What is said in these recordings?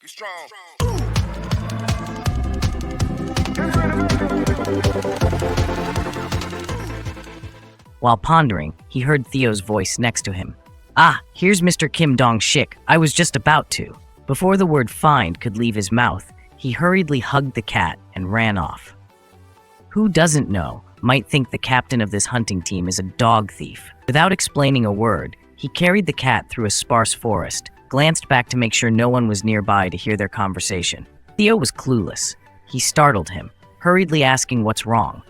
You strong. While pondering, he heard Theo's voice next to him. "Ah, here's Mr. Kim Dong-shik. I was just about to." Before the word find could leave his mouth, he hurriedly hugged the cat and ran off. Who doesn't know might think the captain of this hunting team is a dog thief. Without explaining a word, he carried the cat through a sparse forest, glanced back to make sure no one was nearby to hear their conversation. Theo was clueless. He startled him, hurriedly asking what's wrong.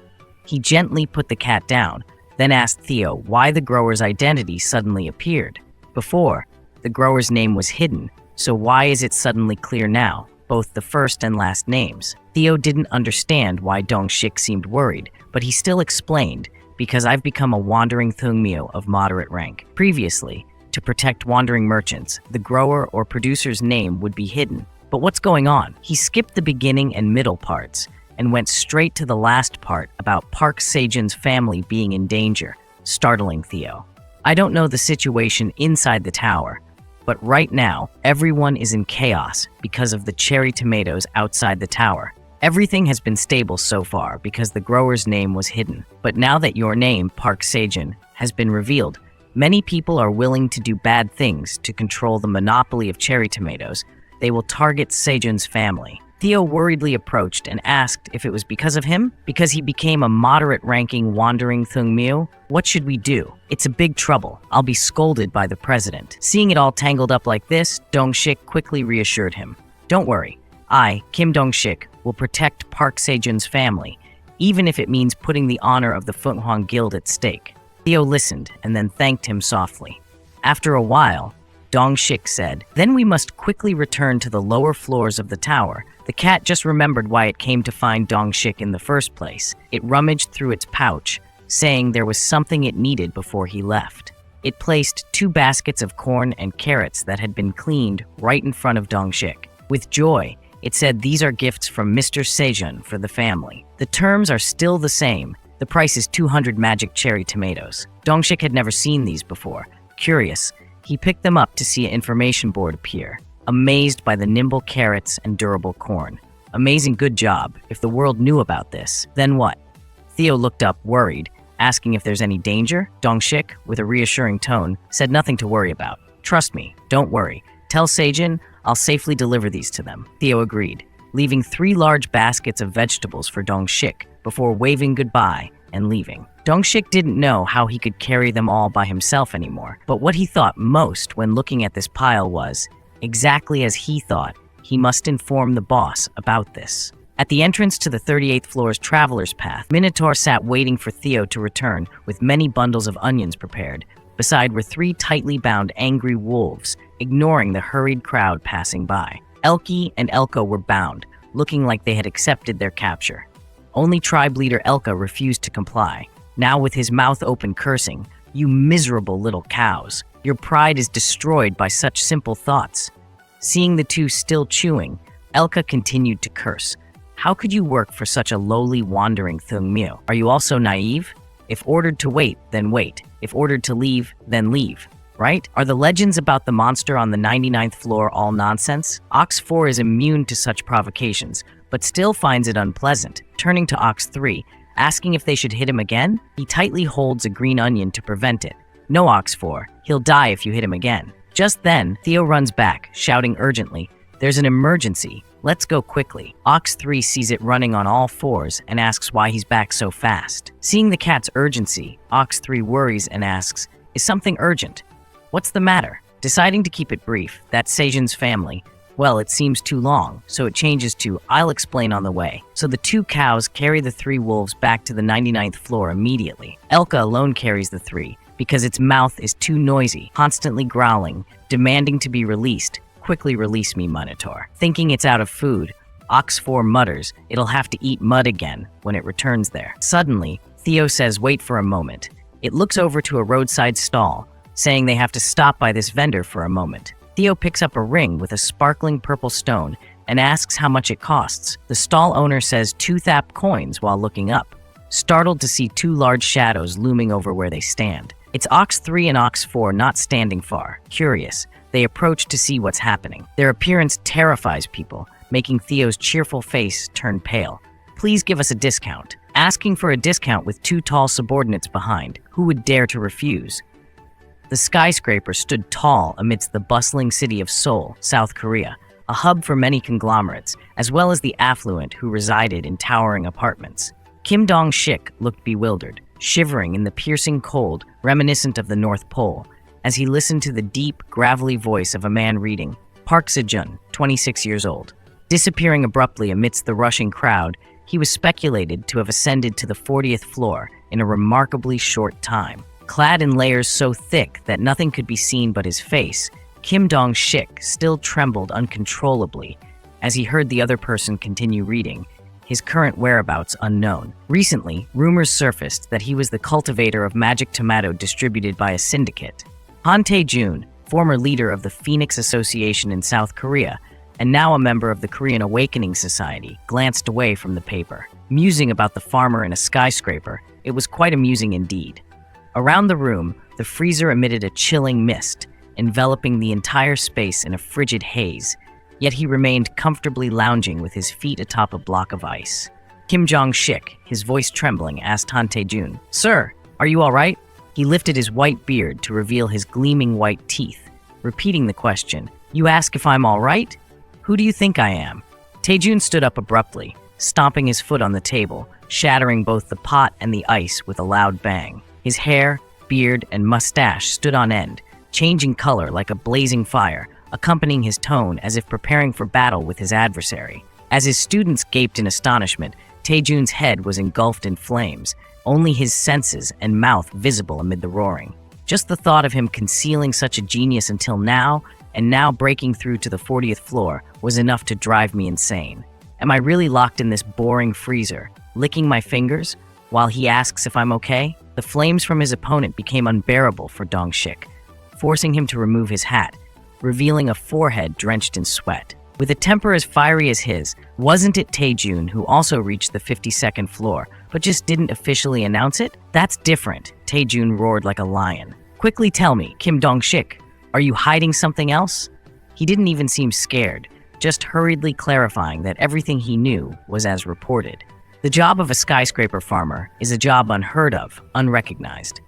He gently put the cat down, then asked Theo why the grower's identity suddenly appeared. Before, the grower's name was hidden, so why is it suddenly clear now, both the first and last names? Theo didn't understand why Dong-shik seemed worried, but he still explained, because I've become a wandering thungmyo of moderate rank. Previously, to protect wandering merchants, the grower or producer's name would be hidden. But what's going on? He skipped the beginning and middle parts, and went straight to the last part about Park Sejun's family being in danger, startling Theo. I don't know the situation inside the tower, but right now, everyone is in chaos because of the cherry tomatoes outside the tower. Everything has been stable so far because the grower's name was hidden. But now that your name, Park Sejun, has been revealed, many people are willing to do bad things to control the monopoly of cherry tomatoes. They will target Sejun's family. Theo worriedly approached and asked if it was because of him? Because he became a moderate-ranking wandering thungmyo? What should we do? It's a big trouble. I'll be scolded by the president. Seeing it all tangled up like this, Dong-shik quickly reassured him. Don't worry. I, Kim Dong-shik, will protect Park Sejun's family, even if it means putting the honor of the Phunhuang Guild at stake. Theo listened and then thanked him softly. After a while, Dong-shik said, "Then we must quickly return to the lower floors of the tower." The cat just remembered why it came to find Dong-shik in the first place. It rummaged through its pouch, saying there was something it needed before he left. It placed 2 baskets of corn and carrots that had been cleaned right in front of Dong-shik. With joy, it said these are gifts from Mr. Sejun for the family. The terms are still the same. The price is 200 magic cherry tomatoes. Dong-shik had never seen these before. Curious, he picked them up to see an information board appear, amazed by the nimble carrots and durable corn. Amazing good job. If the world knew about this, then what? Theo looked up, worried, asking if there's any danger. Dong-shik, with a reassuring tone, said nothing to worry about. Trust me, don't worry. Tell Sejun I'll safely deliver these to them. Theo agreed, leaving 3 large baskets of vegetables for Dong-shik before waving goodbye and leaving. Dong-shik didn't know how he could carry them all by himself anymore, but what he thought most when looking at this pile was, exactly as he thought, he must inform the boss about this. At the entrance to the 38th floor's traveler's path, Minotaur sat waiting for Theo to return with many bundles of onions prepared. Beside were 3 tightly bound angry wolves, ignoring the hurried crowd passing by. Elke and Elko were bound, looking like they had accepted their capture. Only tribe leader Elka refused to comply, now with his mouth open cursing, "You miserable little cows. Your pride is destroyed by such simple thoughts." Seeing the 2 still chewing, Elka continued to curse. "How could you work for such a lowly wandering thungmyo? Are you also naive? If ordered to wait, then wait. If ordered to leave, then leave. Right? Are the legends about the monster on the 99th floor all nonsense? Ox 4 is immune to such provocations, but still finds it unpleasant. Turning to Ox 3, asking if they should hit him again, he tightly holds a green onion to prevent it. "No, Ox 4, he'll die if you hit him again." Just then, Theo runs back, shouting urgently, "There's an emergency. Let's go quickly." Ox 3 sees it running on all 4s and asks why he's back so fast. Seeing the cat's urgency, Ox 3 worries and asks, "Is something urgent? What's the matter?" Deciding to keep it brief, that's Sejun's family. Well, it seems too long, so it changes to, "I'll explain on the way." So the 2 cows carry the 3 wolves back to the 99th floor immediately. Elka alone carries the 3, because its mouth is too noisy, constantly growling, demanding to be released. "Quickly release me, Minotaur." Thinking it's out of food, Ox 4 mutters it'll have to eat mud again when it returns there. Suddenly, Theo says wait for a moment. It looks over to a roadside stall, saying they have to stop by this vendor for a moment. Theo picks up a ring with a sparkling purple stone and asks how much it costs. The stall owner says 2 thap coins while looking up, startled to see 2 large shadows looming over where they stand. It's Ox 3 and Ox 4 not standing far. Curious, They approach to see what's happening. Their appearance terrifies people, making Theo's cheerful face turn pale. Please give us a discount. Asking for a discount with two tall subordinates behind, who would dare to refuse? The skyscraper stood tall amidst the bustling city of Seoul, South Korea, a hub for many conglomerates, as well as the affluent who resided in towering apartments. Kim Dong-shik looked bewildered, shivering in the piercing cold reminiscent of the North Pole, as he listened to the deep, gravelly voice of a man reading, Park Sejun, 26 years old. Disappearing abruptly amidst the rushing crowd, he was speculated to have ascended to the 40th floor in a remarkably short time. Clad in layers so thick that nothing could be seen but his face, Kim Dong-shik still trembled uncontrollably as he heard the other person continue reading, his current whereabouts unknown. Recently, rumors surfaced that he was the cultivator of magic tomato distributed by a syndicate. Han Tae-jun, former leader of the Phoenix Association in South Korea, and now a member of the Korean Awakening Society, glanced away from the paper. Musing about the farmer in a skyscraper, it was quite amusing indeed. Around the room, the freezer emitted a chilling mist, enveloping the entire space in a frigid haze, yet he remained comfortably lounging with his feet atop a block of ice. Kim Jong-shik, his voice trembling, asked Han Tae-jun, "Sir, are you all right?" He lifted his white beard to reveal his gleaming white teeth, repeating the question, "You ask if I'm all right? Who do you think I am?" Tae-jun stood up abruptly, stomping his foot on the table, shattering both the pot and the ice with a loud bang. His hair, beard, and mustache stood on end, changing color like a blazing fire, accompanying his tone as if preparing for battle with his adversary. As his students gaped in astonishment, Tae-jun's head was engulfed in flames, only his senses and mouth visible amid the roaring. Just the thought of him concealing such a genius until now, and now breaking through to the 40th floor, was enough to drive me insane. Am I really locked in this boring freezer, licking my fingers, while he asks if I'm okay? The flames from his opponent became unbearable for Dong-shik, forcing him to remove his hat, revealing a forehead drenched in sweat. With a temper as fiery as his, wasn't it Tae-jun who also reached the 52nd floor, but just didn't officially announce it? That's different, Tae-jun roared like a lion. Quickly tell me, Kim Dong-shik, are you hiding something else? He didn't even seem scared, just hurriedly clarifying that everything he knew was as reported. The job of a skyscraper farmer is a job unheard of, unrecognized.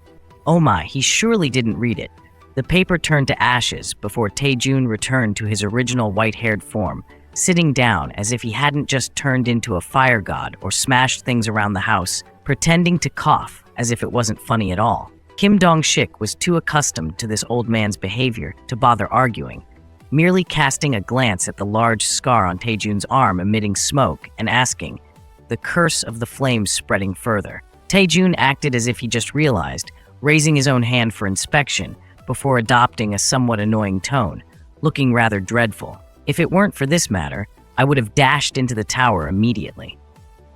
Oh my, he surely didn't read it. The paper turned to ashes before Tae-jun returned to his original white-haired form, sitting down as if he hadn't just turned into a fire god or smashed things around the house, pretending to cough as if it wasn't funny at all. Kim Dong-shik was too accustomed to this old man's behavior to bother arguing, merely casting a glance at the large scar on Tae-jun's arm emitting smoke and asking, the curse of the flames spreading further. Tae-jun acted as if he just realized, raising his own hand for inspection before adopting a somewhat annoying tone, looking rather dreadful. If it weren't for this matter, I would have dashed into the tower immediately.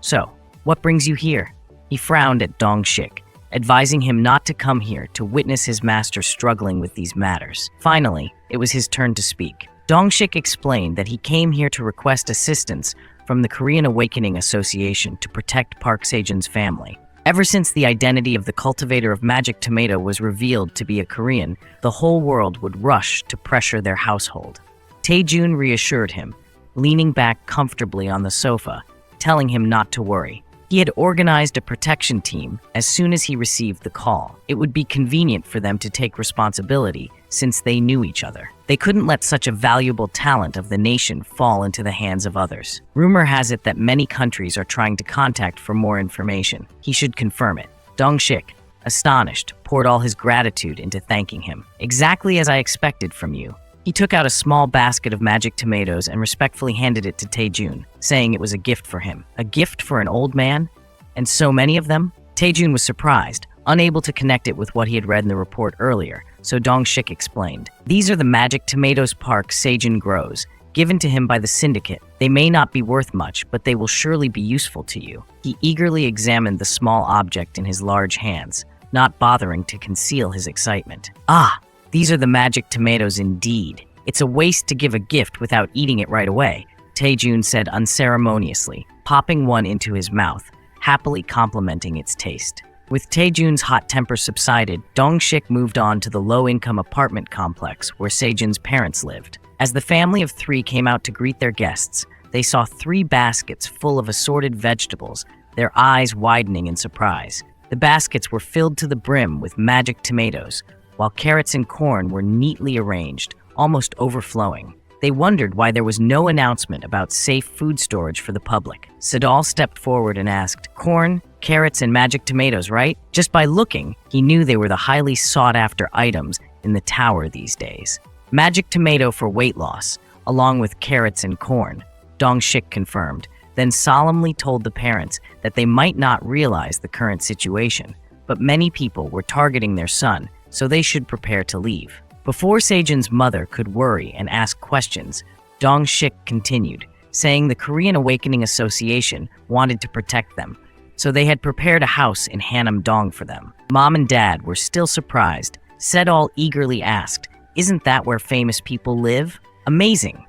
So, what brings you here? He frowned at Dong-shik, advising him not to come here to witness his master struggling with these matters. Finally, it was his turn to speak. Dong-shik explained that he came here to request assistance from the Korean Awakening Association to protect Park Sejun's family. Ever since the identity of the cultivator of magic tomato was revealed to be a Korean, the whole world would rush to pressure their household. Tae-jun reassured him, leaning back comfortably on the sofa, telling him not to worry. He had organized a protection team as soon as he received the call. It would be convenient for them to take responsibility since they knew each other. They couldn't let such a valuable talent of the nation fall into the hands of others. Rumor has it that many countries are trying to contact for more information. He should confirm it. Dong-shik, astonished, poured all his gratitude into thanking him. Exactly as I expected from you. He took out a small basket of magic tomatoes and respectfully handed it to Tae-jun, saying it was a gift for him. A gift for an old man? And so many of them? Tae-jun was surprised, unable to connect it with what he had read in the report earlier, so Dong-shik explained. These are the magic tomatoes Park Sejun grows, given to him by the syndicate. They may not be worth much, but they will surely be useful to you. He eagerly examined the small object in his large hands, not bothering to conceal his excitement. Ah! These are the magic tomatoes indeed. It's a waste to give a gift without eating it right away, Tae-jun said unceremoniously, popping one into his mouth, happily complimenting its taste. With Taejun's hot temper subsided, Dong-shik moved on to the low-income apartment complex where Sejun's parents lived. As the family of three came out to greet their guests, they saw 3 baskets full of assorted vegetables, their eyes widening in surprise. The baskets were filled to the brim with magic tomatoes, while carrots and corn were neatly arranged, almost overflowing. They wondered why there was no announcement about safe food storage for the public. Sedal stepped forward and asked, "Corn, carrots, and magic tomatoes, right?" Just by looking, he knew they were the highly sought-after items in the tower these days. Magic tomato for weight loss, along with carrots and corn, Dong-shik confirmed, then solemnly told the parents that they might not realize the current situation, but many people were targeting their son, so they should prepare to leave. Before Sejun's mother could worry and ask questions, Dong-shik continued, saying the Korean Awakening Association wanted to protect them, so they had prepared a house in Hanam-dong for them. Mom and Dad were still surprised. Sedal eagerly asked, "Isn't that where famous people live? Amazing!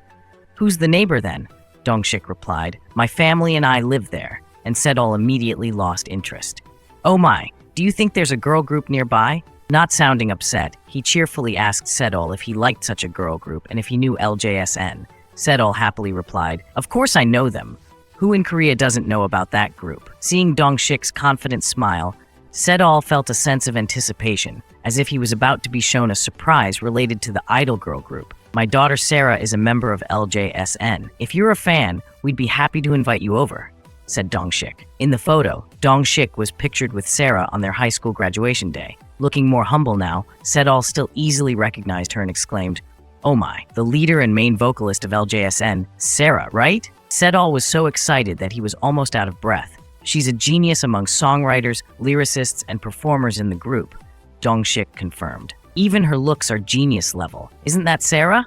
Who's the neighbor then?" Dong-shik replied, "My family and I live there," and Sedal immediately lost interest. "Oh my, do you think there's a girl group nearby?" Not sounding upset, he cheerfully asked Sedal if he liked such a girl group and if he knew LJSN. Sedal happily replied, "Of course I know them. Who in Korea doesn't know about that group?" Seeing Dong-shik's confident smile, Sedal felt a sense of anticipation, as if he was about to be shown a surprise related to the idol girl group. "My daughter Sarah is a member of LJSN. If you're a fan, we'd be happy to invite you over," said Dong-shik. In the photo, Dong-shik was pictured with Sarah on their high school graduation day. Looking more humble now, Sedal still easily recognized her and exclaimed, "Oh my, the leader and main vocalist of LJSN, Sarah, right?" Sedal was so excited that he was almost out of breath. "She's a genius among songwriters, lyricists, and performers in the group," Dong-shik confirmed. "Even her looks are genius level. Isn't that Sarah?"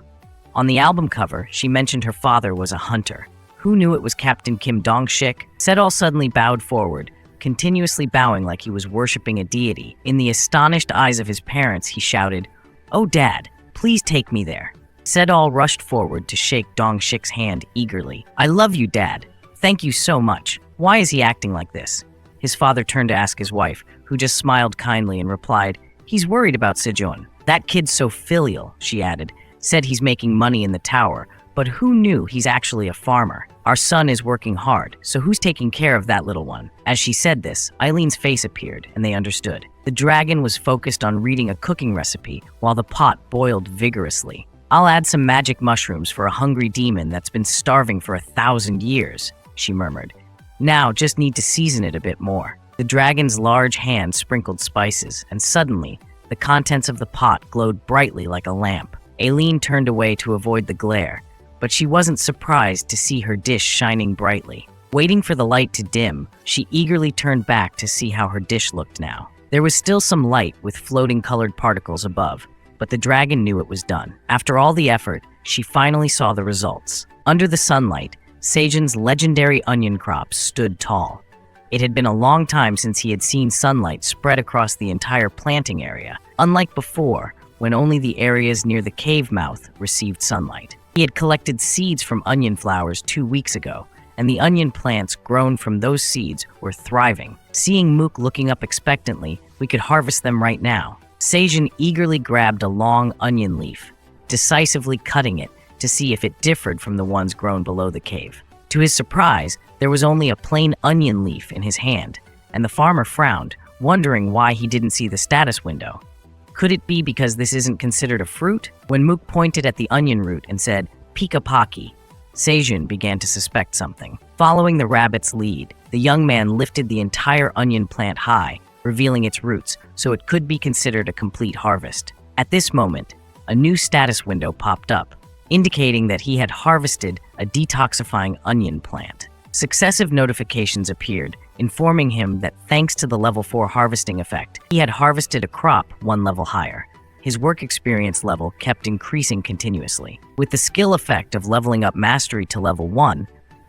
On the album cover, she mentioned her father was a hunter. Who knew it was Captain Kim Dong-shik? Sedal suddenly bowed forward, continuously bowing like he was worshipping a deity. In the astonished eyes of his parents, he shouted, "Oh, Dad, please take me there." Sedal rushed forward to shake Dong-shik's hand eagerly. "I love you, Dad. Thank you so much. Why is he acting like this?" His father turned to ask his wife, who just smiled kindly and replied, "He's worried about Sejun. That kid's so filial," she added. "Said he's making money in the tower, but who knew he's actually a farmer? Our son is working hard, so who's taking care of that little one?" As she said this, Eileen's face appeared, and they understood. The dragon was focused on reading a cooking recipe while the pot boiled vigorously. "I'll add some magic mushrooms for a hungry demon that's been starving for 1,000 years, she murmured. "Now just need to season it a bit more." The dragon's large hand sprinkled spices, and suddenly, the contents of the pot glowed brightly like a lamp. Aileen turned away to avoid the glare, but she wasn't surprised to see her dish shining brightly. Waiting for the light to dim, she eagerly turned back to see how her dish looked now. There was still some light with floating colored particles above, but the dragon knew it was done. After all the effort, she finally saw the results. Under the sunlight, Sejun's legendary onion crop stood tall. It had been a long time since he had seen sunlight spread across the entire planting area, unlike before, when only the areas near the cave mouth received sunlight. He had collected seeds from onion flowers 2 weeks ago, and the onion plants grown from those seeds were thriving. Seeing Mook looking up expectantly, we could harvest them right now. Sejun eagerly grabbed a long onion leaf, decisively cutting it to see if it differed from the ones grown below the cave. To his surprise, there was only a plain onion leaf in his hand, and the farmer frowned, wondering why he didn't see the status window. Could it be because this isn't considered a fruit? When Mook pointed at the onion root and said, "Pika Paki," Sejun began to suspect something. Following the rabbit's lead, the young man lifted the entire onion plant high, revealing its roots, so it could be considered a complete harvest. At this moment, a new status window popped up, indicating that he had harvested a detoxifying onion plant. Successive notifications appeared, informing him that thanks to the level 4 harvesting effect, he had harvested a crop 1 level higher. His work experience level kept increasing continuously. With the skill effect of leveling up mastery to level 1,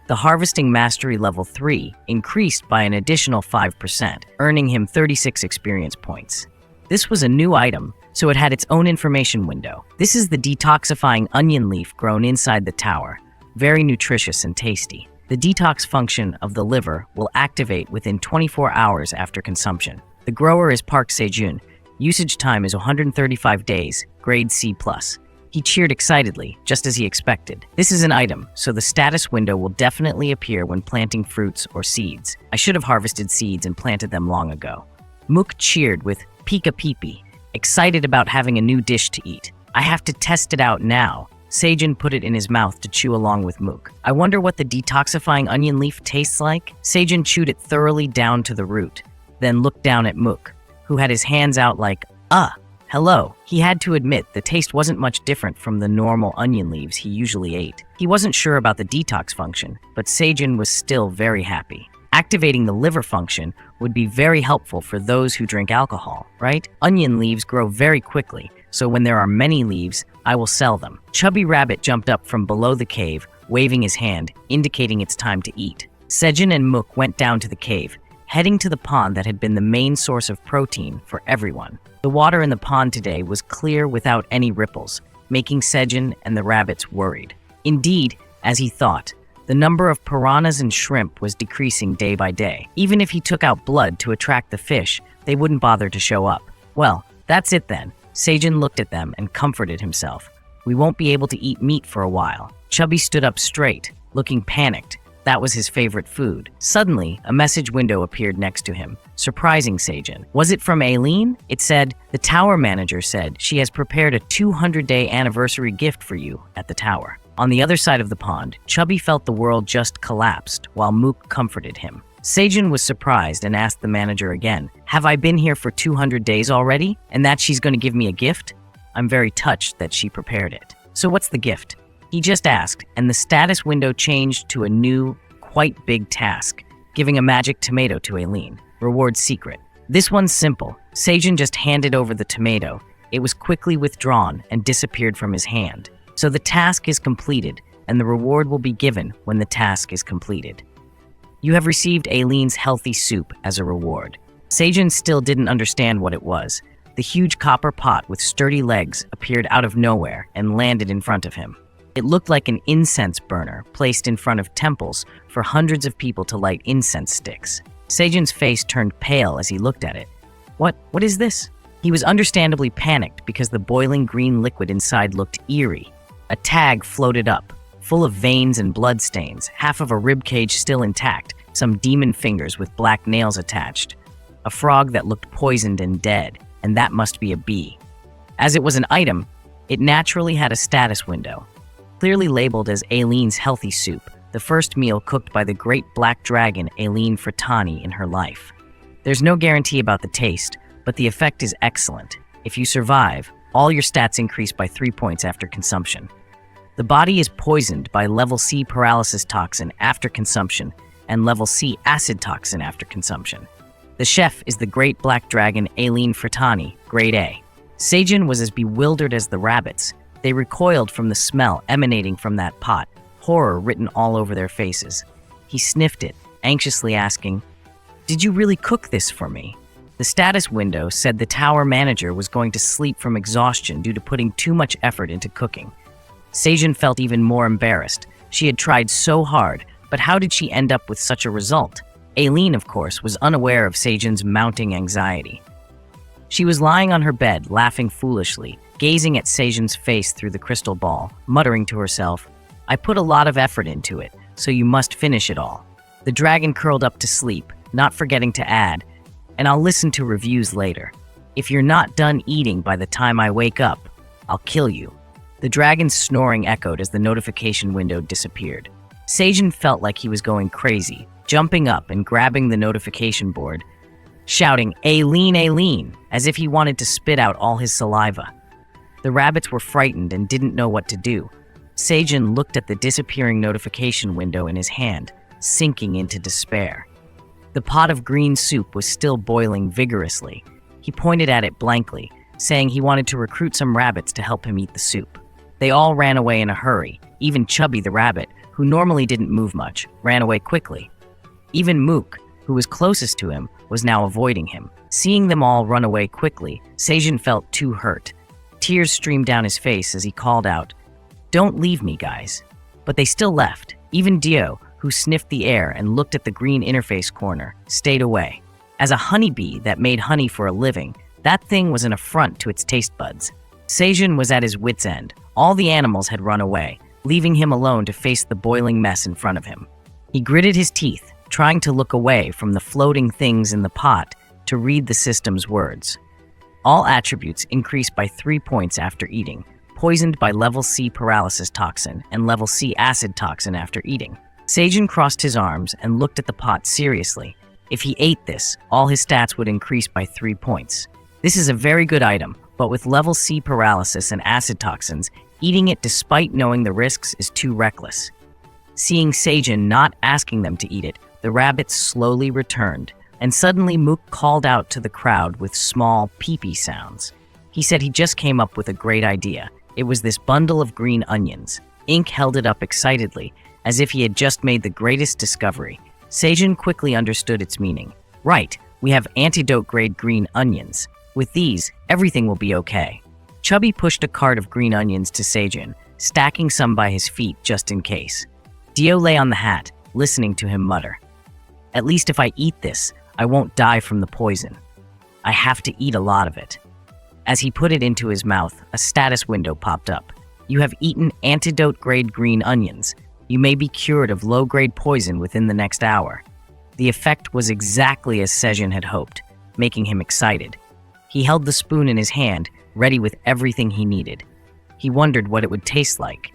the harvesting mastery level 3 increased by an additional 5%, earning him 36 experience points. This was a new item, so it had its own information window. This is the detoxifying onion leaf grown inside the tower, very nutritious and tasty. The detox function of the liver will activate within 24 hours after consumption. The grower is Park Sejun. Usage time is 135 days, grade C+. He cheered excitedly, just as he expected. This is an item, so the status window will definitely appear when planting fruits or seeds. I should have harvested seeds and planted them long ago. Mook cheered with Pika Peepee, excited about having a new dish to eat. I have to test it out now. Sejun put it in his mouth to chew along with Mook. I wonder what the detoxifying onion leaf tastes like? Sejun chewed it thoroughly down to the root, then looked down at Mook, who had his hands out like, hello. He had to admit the taste wasn't much different from the normal onion leaves he usually ate. He wasn't sure about the detox function, but Sejun was still very happy. Activating the liver function would be very helpful for those who drink alcohol, right? Onion leaves grow very quickly, so when there are many leaves, I will sell them. Chubby Rabbit jumped up from below the cave, waving his hand, indicating it's time to eat. Sejun and Mook went down to the cave, heading to the pond that had been the main source of protein for everyone. The water in the pond today was clear without any ripples, making Sejun and the rabbits worried. Indeed, as he thought, the number of piranhas and shrimp was decreasing day by day. Even if he took out blood to attract the fish, they wouldn't bother to show up. Well, that's it then. Sejun looked at them and comforted himself. We won't be able to eat meat for a while. Chubby stood up straight, looking panicked. That was his favorite food. Suddenly, a message window appeared next to him, surprising Sejun. Was it from Aileen? It said, the tower manager said she has prepared a 200-day anniversary gift for you at the tower. On the other side of the pond, Chubby felt the world just collapsed while Mook comforted him. Sejun was surprised and asked the manager again, have I been here for 200 days already? And that she's going to give me a gift? I'm very touched that she prepared it. So what's the gift? He just asked, and the status window changed to a new, quite big task, giving a magic tomato to Aileen. Reward secret. This one's simple. Sejun just handed over the tomato. It was quickly withdrawn and disappeared from his hand. So the task is completed, and the reward will be given when the task is completed. You have received Aileen's healthy soup as a reward. Sejun still didn't understand what it was. The huge copper pot with sturdy legs appeared out of nowhere and landed in front of him. It looked like an incense burner placed in front of temples for hundreds of people to light incense sticks. Sejun's face turned pale as he looked at it. What is this? He was understandably panicked because the boiling green liquid inside looked eerie. A tag floated up, full of veins and bloodstains, half of a ribcage still intact, some demon fingers with black nails attached, a frog that looked poisoned and dead, and that must be a bee. As it was an item, it naturally had a status window. Clearly labeled as Aileen's healthy soup, the first meal cooked by the great black dragon Aileen Fratani in her life. There's no guarantee about the taste, but the effect is excellent. If you survive, all your stats increase by 3 points after consumption. The body is poisoned by level C paralysis toxin after consumption and level C acid toxin after consumption. The chef is the great black dragon Aileen Fratani, grade A. Sejun was as bewildered as the rabbits. They recoiled from the smell emanating from that pot, horror written all over their faces. He sniffed it, anxiously asking, "Did you really cook this for me?" The status window said the tower manager was going to sleep from exhaustion due to putting too much effort into cooking. Sejun felt even more embarrassed. She had tried so hard, but how did she end up with such a result? Aileen, of course, was unaware of Sejun's mounting anxiety. She was lying on her bed, laughing foolishly, gazing at Sejun's face through the crystal ball, muttering to herself, "I put a lot of effort into it, so you must finish it all." The dragon curled up to sleep, not forgetting to add, "And I'll listen to reviews later. If you're not done eating by the time I wake up, I'll kill you." The dragon's snoring echoed as the notification window disappeared. Sejun felt like he was going crazy, jumping up and grabbing the notification board, shouting, "Aileen, Aileen," as if he wanted to spit out all his saliva. The rabbits were frightened and didn't know what to do. Sejun looked at the disappearing notification window in his hand, sinking into despair. The pot of green soup was still boiling vigorously. He pointed at it blankly, saying he wanted to recruit some rabbits to help him eat the soup. They all ran away in a hurry. Even Chubby the rabbit, who normally didn't move much, ran away quickly. Even Mook, who was closest to him, was now avoiding him. Seeing them all run away quickly, Sejun felt too hurt. Tears streamed down his face as he called out, "Don't leave me, guys." But they still left. Even Dio, who sniffed the air and looked at the green interface corner, stayed away. As a honeybee that made honey for a living, that thing was an affront to its taste buds. Sejun was at his wit's end. All the animals had run away, leaving him alone to face the boiling mess in front of him. He gritted his teeth, trying to look away from the floating things in the pot to read the system's words. All attributes increased by 3 points after eating, poisoned by level C paralysis toxin and level C acid toxin after eating. Sejun crossed his arms and looked at the pot seriously. If he ate this, all his stats would increase by 3 points. This is a very good item, but with level C paralysis and acid toxins, eating it despite knowing the risks is too reckless. Seeing Sejun not asking them to eat it, the rabbits slowly returned, and suddenly Mook called out to the crowd with small pee-pee sounds. He said he just came up with a great idea. It was this bundle of green onions. Ink held it up excitedly, as if he had just made the greatest discovery. Sejun quickly understood its meaning. Right, we have antidote-grade green onions. With these, everything will be okay. Chubby pushed a cart of green onions to Sejun, stacking some by his feet just in case. Dio lay on the hat, listening to him mutter. At least if I eat this, I won't die from the poison. I have to eat a lot of it. As he put it into his mouth, a status window popped up. You have eaten antidote-grade green onions. You may be cured of low-grade poison within the next hour. The effect was exactly as Sejun had hoped, making him excited. He held the spoon in his hand, ready with everything he needed. He wondered what it would taste like.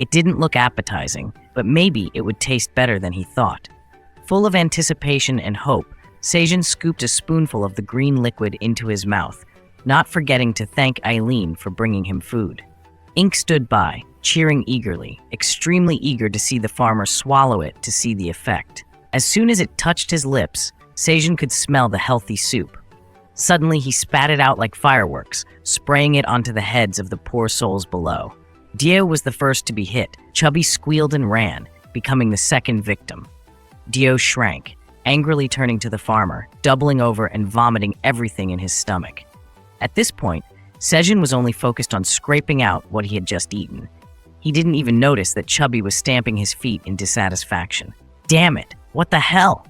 It didn't look appetizing, but maybe it would taste better than he thought. Full of anticipation and hope, Sejun scooped a spoonful of the green liquid into his mouth, not forgetting to thank Eileen for bringing him food. Ink stood by, cheering eagerly, extremely eager to see the farmer swallow it to see the effect. As soon as it touched his lips, Sejun could smell the healthy soup. Suddenly, he spat it out like fireworks, spraying it onto the heads of the poor souls below. Dio was the first to be hit. Chubby squealed and ran, becoming the second victim. Dio shrank, angrily turning to the farmer, doubling over and vomiting everything in his stomach. At this point, Sejun was only focused on scraping out what he had just eaten. He didn't even notice that Chubby was stamping his feet in dissatisfaction. Damn it, what the hell?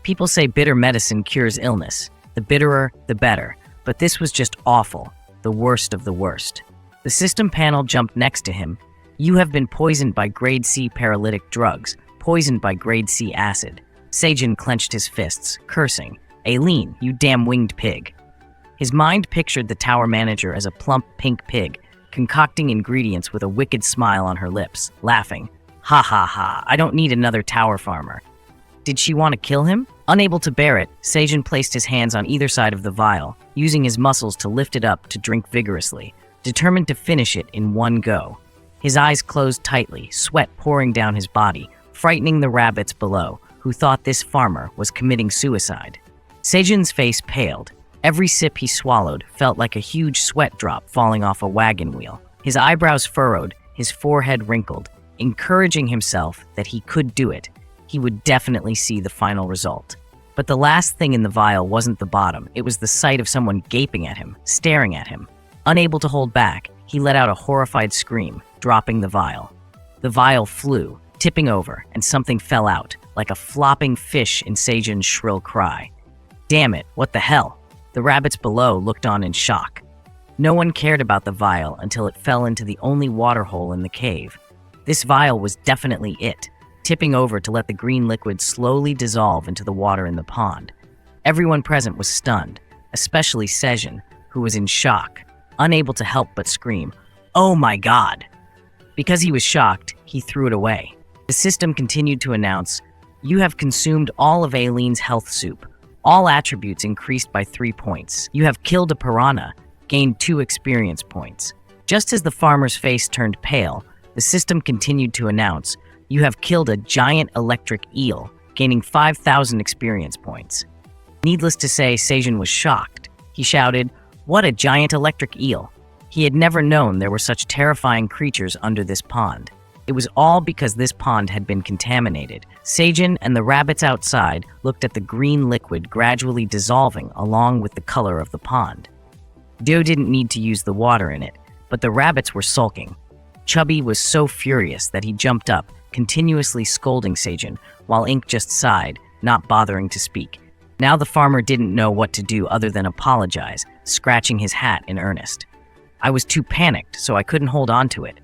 People say bitter medicine cures illness. The bitterer, the better. But this was just awful, the worst of the worst. The system panel jumped next to him. You have been poisoned by grade C paralytic drugs, poisoned by grade C acid. Sejun clenched his fists, cursing. Aileen, you damn winged pig. His mind pictured the tower manager as a plump pink pig, concocting ingredients with a wicked smile on her lips, laughing. Ha ha ha, I don't need another tower farmer. Did she want to kill him? Unable to bear it, Sejun placed his hands on either side of the vial, using his muscles to lift it up to drink vigorously, determined to finish it in one go. His eyes closed tightly, sweat pouring down his body, frightening the rabbits below, who thought this farmer was committing suicide. Sejun's face paled. Every sip he swallowed felt like a huge sweat drop falling off a wagon wheel. His eyebrows furrowed, his forehead wrinkled, encouraging himself that he could do it. He would definitely see the final result. But the last thing in the vial wasn't the bottom, it was the sight of someone gaping at him, staring at him. Unable to hold back, he let out a horrified scream, dropping the vial. The vial flew, tipping over, and something fell out, like a flopping fish in Sejun's shrill cry. Damn it, what the hell? The rabbits below looked on in shock. No one cared about the vial until it fell into the only water hole in the cave. This vial was definitely it, tipping over to let the green liquid slowly dissolve into the water in the pond. Everyone present was stunned, especially Sejun, who was in shock, unable to help but scream, "Oh my God!" Because he was shocked, he threw it away. The system continued to announce, "You have consumed all of Aileen's health soup. All attributes increased by 3 points. You have killed a piranha, gained 2 experience points." Just as the farmer's face turned pale, the system continued to announce, "You have killed a giant electric eel, gaining 5,000 experience points." Needless to say, Sejun was shocked. He shouted, "What a giant electric eel!" He had never known there were such terrifying creatures under this pond. It was all because this pond had been contaminated. Sejun and the rabbits outside looked at the green liquid gradually dissolving along with the color of the pond. Dio didn't need to use the water in it, but the rabbits were sulking. Chubby was so furious that he jumped up, continuously scolding Sejun, while Ink just sighed, not bothering to speak. Now the farmer didn't know what to do other than apologize, scratching his hat in earnest. I was too panicked, so I couldn't hold on to it.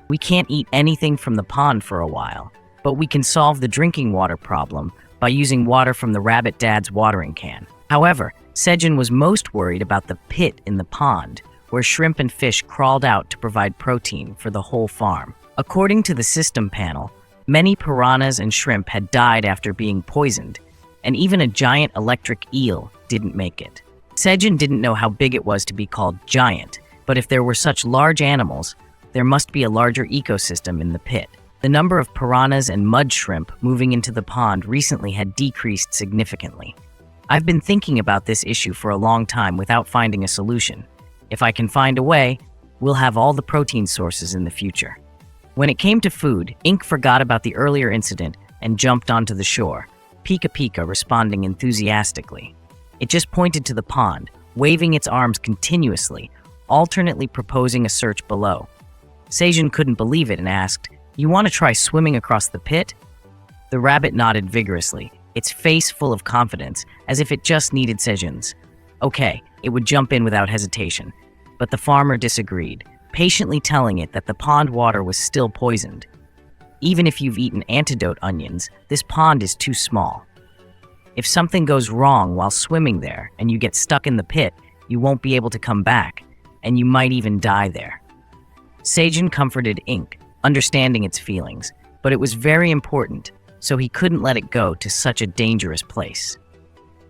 We can't eat anything from the pond for a while, but we can solve the drinking water problem by using water from the rabbit dad's watering can. However, Sejun was most worried about the pit in the pond, where shrimp and fish crawled out to provide protein for the whole farm. According to the system panel, many piranhas and shrimp had died after being poisoned, and even a giant electric eel didn't make it. Sejun didn't know how big it was to be called giant, but if there were such large animals, there must be a larger ecosystem in the pit. The number of piranhas and mud shrimp moving into the pond recently had decreased significantly. I've been thinking about this issue for a long time without finding a solution. If I can find a way, we'll have all the protein sources in the future. When it came to food, Ink forgot about the earlier incident and jumped onto the shore, Pika Pika responding enthusiastically. It just pointed to the pond, waving its arms continuously, alternately proposing a search below. Sejun couldn't believe it and asked, "You want to try swimming across the pit?" The rabbit nodded vigorously, its face full of confidence, as if it just needed Sejun's. Okay, it would jump in without hesitation. But the farmer disagreed, patiently telling it that the pond water was still poisoned. Even if you've eaten antidote onions, this pond is too small. If something goes wrong while swimming there and you get stuck in the pit, you won't be able to come back, and you might even die there. Sejun comforted Ink, understanding its feelings, but it was very important, so he couldn't let it go to such a dangerous place.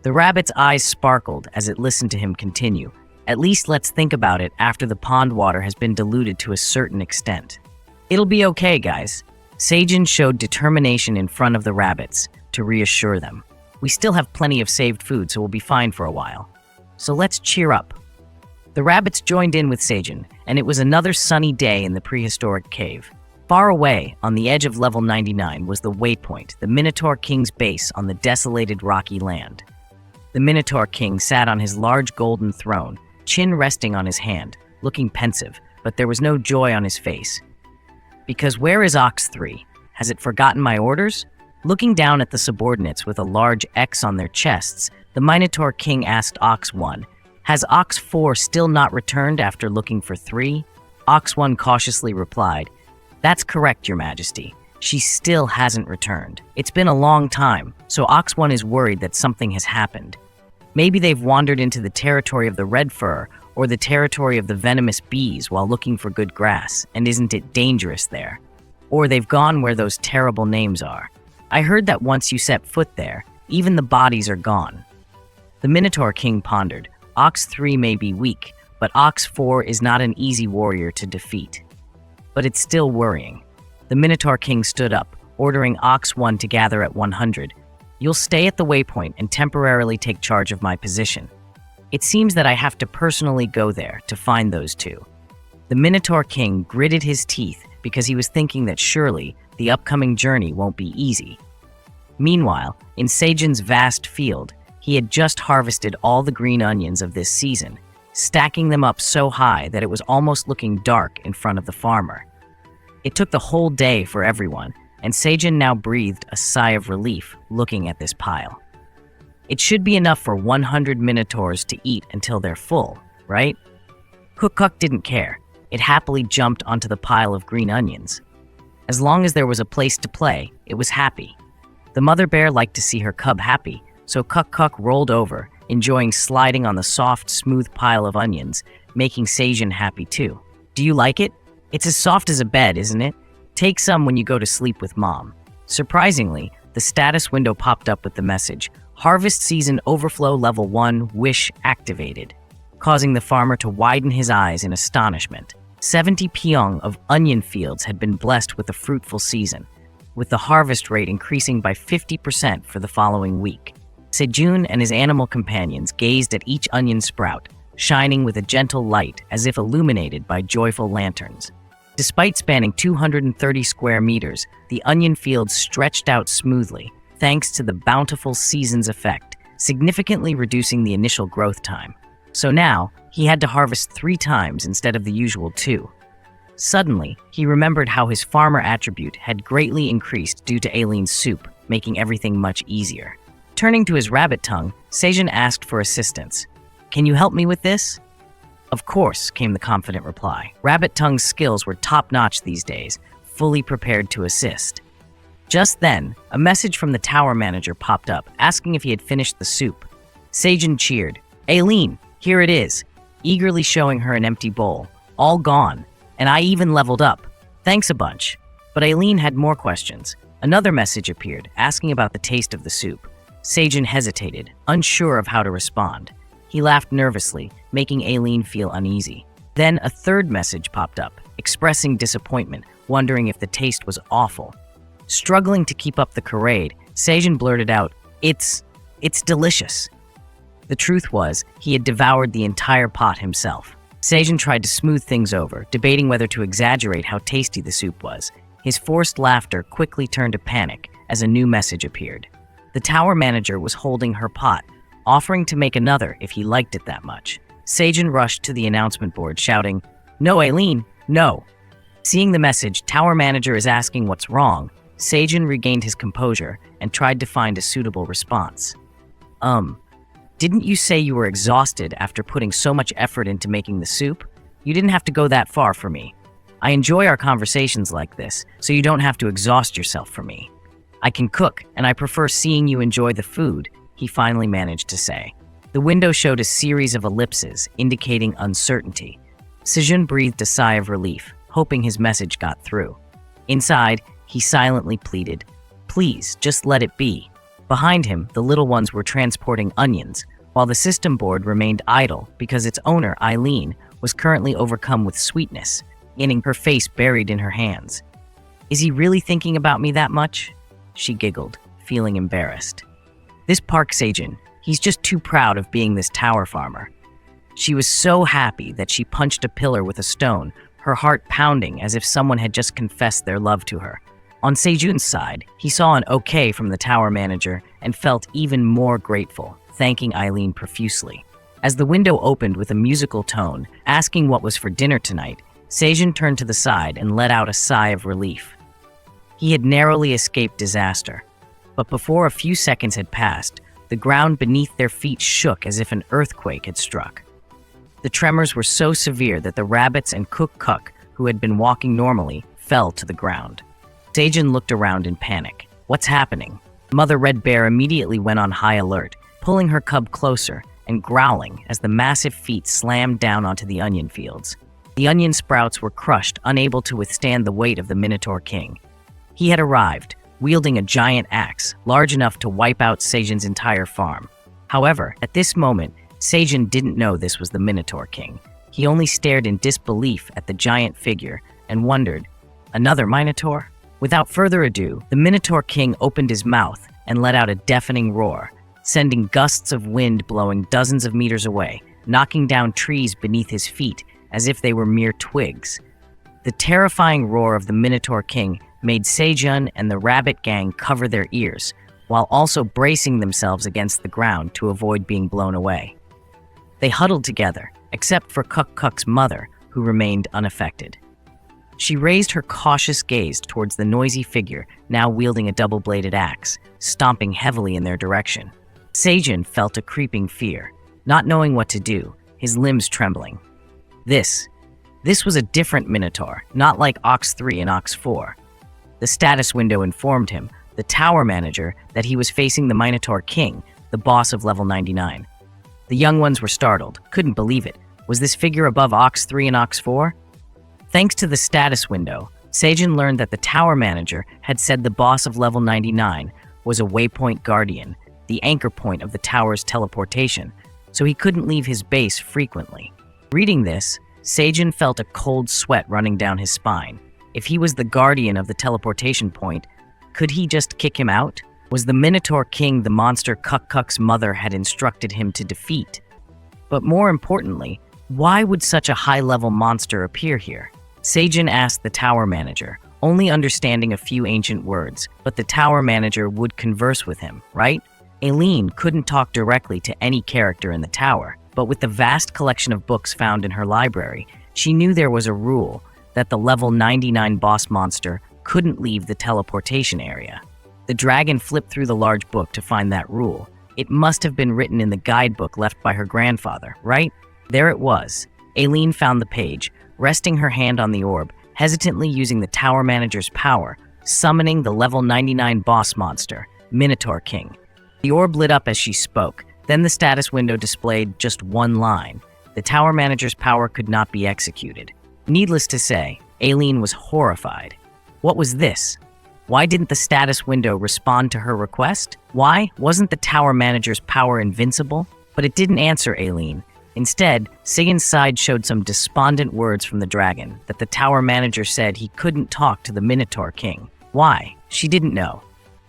The rabbit's eyes sparkled as it listened to him continue. At least let's think about it after the pond water has been diluted to a certain extent. It'll be okay, guys. Sejun showed determination in front of the rabbits to reassure them. We still have plenty of saved food, so we'll be fine for a while. So let's cheer up. The rabbits joined in with Sejun, and it was another sunny day in the prehistoric cave. Far away, on the edge of level 99, was the waypoint, the Minotaur King's base on the desolated rocky land. The Minotaur King sat on his large golden throne, chin resting on his hand, looking pensive, but there was no joy on his face. Because where is Ox 3? Has it forgotten my orders? Looking down at the subordinates with a large X on their chests, the Minotaur King asked Ox 1, "Has Ox 4 still not returned after looking for 3? Ox 1 cautiously replied, "That's correct, Your Majesty. She still hasn't returned. It's been a long time, so Ox 1 is worried that something has happened. Maybe they've wandered into the territory of the red fur or the territory of the venomous bees while looking for good grass, and isn't it dangerous there? Or they've gone where those terrible names are. I heard that once you set foot there, even the bodies are gone." The Minotaur King pondered. Ox 3 may be weak, but Ox 4 is not an easy warrior to defeat. But it's still worrying. The Minotaur King stood up, ordering Ox 1 to gather at 100. "You'll stay at the waypoint and temporarily take charge of my position. It seems that I have to personally go there to find those two." The Minotaur King gritted his teeth because he was thinking that surely the upcoming journey won't be easy. Meanwhile, in Sejun's vast field, he had just harvested all the green onions of this season, stacking them up so high that it was almost looking dark in front of the farmer. It took the whole day for everyone, and Sejun now breathed a sigh of relief looking at this pile. It should be enough for 100 minotaurs to eat until they're full, right? Cook didn't care. It happily jumped onto the pile of green onions. As long as there was a place to play, it was happy. The mother bear liked to see her cub happy, so Cook rolled over, enjoying sliding on the soft, smooth pile of onions, making Sejun happy too. "Do you like it? It's as soft as a bed, isn't it? Take some when you go to sleep with Mom." Surprisingly, the status window popped up with the message, "Harvest Season Overflow Level 1 Wish Activated," causing the farmer to widen his eyes in astonishment. 70 pyong of onion fields had been blessed with a fruitful season, with the harvest rate increasing by 50% for the following week. Sejun and his animal companions gazed at each onion sprout, shining with a gentle light as if illuminated by joyful lanterns. Despite spanning 230 square meters, the onion fields stretched out smoothly, thanks to the bountiful season's effect, significantly reducing the initial growth time. So now, he had to harvest 3 times instead of the usual 2. Suddenly, he remembered how his farmer attribute had greatly increased due to Aileen's soup, making everything much easier. Turning to his rabbit tongue, Sejun asked for assistance. "Can you help me with this?" "Of course," came the confident reply. Rabbit Tongue's skills were top-notch these days, fully prepared to assist. Just then, a message from the tower manager popped up, asking if he had finished the soup. Sejun cheered. "Aileen, here it is," eagerly showing her an empty bowl. "All gone. And I even leveled up. Thanks a bunch." But Aileen had more questions. Another message appeared, asking about the taste of the soup. Sejun hesitated, unsure of how to respond. He laughed nervously, making Aileen feel uneasy. Then a third message popped up, expressing disappointment, wondering if the taste was awful. Struggling to keep up the charade, Sejun blurted out, It's delicious." The truth was, he had devoured the entire pot himself. Sejun tried to smooth things over, debating whether to exaggerate how tasty the soup was. His forced laughter quickly turned to panic as a new message appeared. The tower manager was holding her pot, offering to make another if he liked it that much. Sejun rushed to the announcement board, shouting, "No, Aileen, no." Seeing the message, tower manager is asking what's wrong, Sejun regained his composure and tried to find a suitable response. Didn't you say you were exhausted after putting so much effort into making the soup? You didn't have to go that far for me. I enjoy our conversations like this, so you don't have to exhaust yourself for me. I can cook, and I prefer seeing you enjoy the food," he finally managed to say. The window showed a series of ellipses, indicating uncertainty. Sejun breathed a sigh of relief, hoping his message got through. Inside, he silently pleaded, "Please, just let it be." Behind him, the little ones were transporting onions, while the system board remained idle because its owner, Aileen, was currently overcome with sweetness, getting her face buried in her hands. "Is he really thinking about me that much?" She giggled, feeling embarrassed. "This Park Sejun, he's just too proud of being this tower farmer." She was so happy that she punched a pillar with a stone, her heart pounding as if someone had just confessed their love to her. On Sejun's side, he saw an okay from the tower manager and felt even more grateful, thanking Aileen profusely. As the window opened with a musical tone, asking what was for dinner tonight, Sejun turned to the side and let out a sigh of relief. He had narrowly escaped disaster, but before a few seconds had passed, the ground beneath their feet shook as if an earthquake had struck. The tremors were so severe that the rabbits and Cook, who had been walking normally, fell to the ground. Sejun looked around in panic. What's happening? Mother Red Bear immediately went on high alert, pulling her cub closer and growling as the massive feet slammed down onto the onion fields. The onion sprouts were crushed, unable to withstand the weight of the Minotaur King. He had arrived, wielding a giant axe, large enough to wipe out Sejun's entire farm. However, at this moment, Sejun didn't know this was the Minotaur King. He only stared in disbelief at the giant figure and wondered, "Another Minotaur?" Without further ado, the Minotaur King opened his mouth and let out a deafening roar, sending gusts of wind blowing dozens of meters away, knocking down trees beneath his feet as if they were mere twigs. The terrifying roar of the Minotaur King made Sejun and the rabbit gang cover their ears, while also bracing themselves against the ground to avoid being blown away. They huddled together, except for Cook's mother, who remained unaffected. She raised her cautious gaze towards the noisy figure, now wielding a double-bladed axe, stomping heavily in their direction. Sejun felt a creeping fear, not knowing what to do, his limbs trembling. This was a different Minotaur, not like Ox 3 and Ox 4. The status window informed him, the tower manager, that he was facing the Minotaur King, the boss of level 99. The young ones were startled, couldn't believe it. Was this figure above Ox 3 and Ox 4? Thanks to the status window, Sejun learned that the tower manager had said the boss of level 99 was a waypoint guardian, the anchor point of the tower's teleportation, so he couldn't leave his base frequently. Reading this, Sejun felt a cold sweat running down his spine. If he was the guardian of the teleportation point, could he just kick him out? Was the Minotaur King the monster Cook's mother had instructed him to defeat? But more importantly, why would such a high-level monster appear here? Sejun asked the tower manager, only understanding a few ancient words, but the tower manager would converse with him, right? Aileen couldn't talk directly to any character in the tower, but with the vast collection of books found in her library, she knew there was a rule that the level 99 boss monster couldn't leave the teleportation area. The dragon flipped through the large book to find that rule. It must have been written in the guidebook left by her grandfather, right? There it was. Aileen found the page, resting her hand on the orb, hesitantly using the tower manager's power, summoning the level 99 boss monster, Minotaur King. The orb lit up as she spoke. Then the status window displayed just one line. The tower manager's power could not be executed. Needless to say, Aileen was horrified. What was this? Why didn't the status window respond to her request? Why? Wasn't the tower manager's power invincible? But it didn't answer Aileen. Instead, Sejun's side showed some despondent words from the dragon that the tower manager said he couldn't talk to the Minotaur King. Why? She didn't know.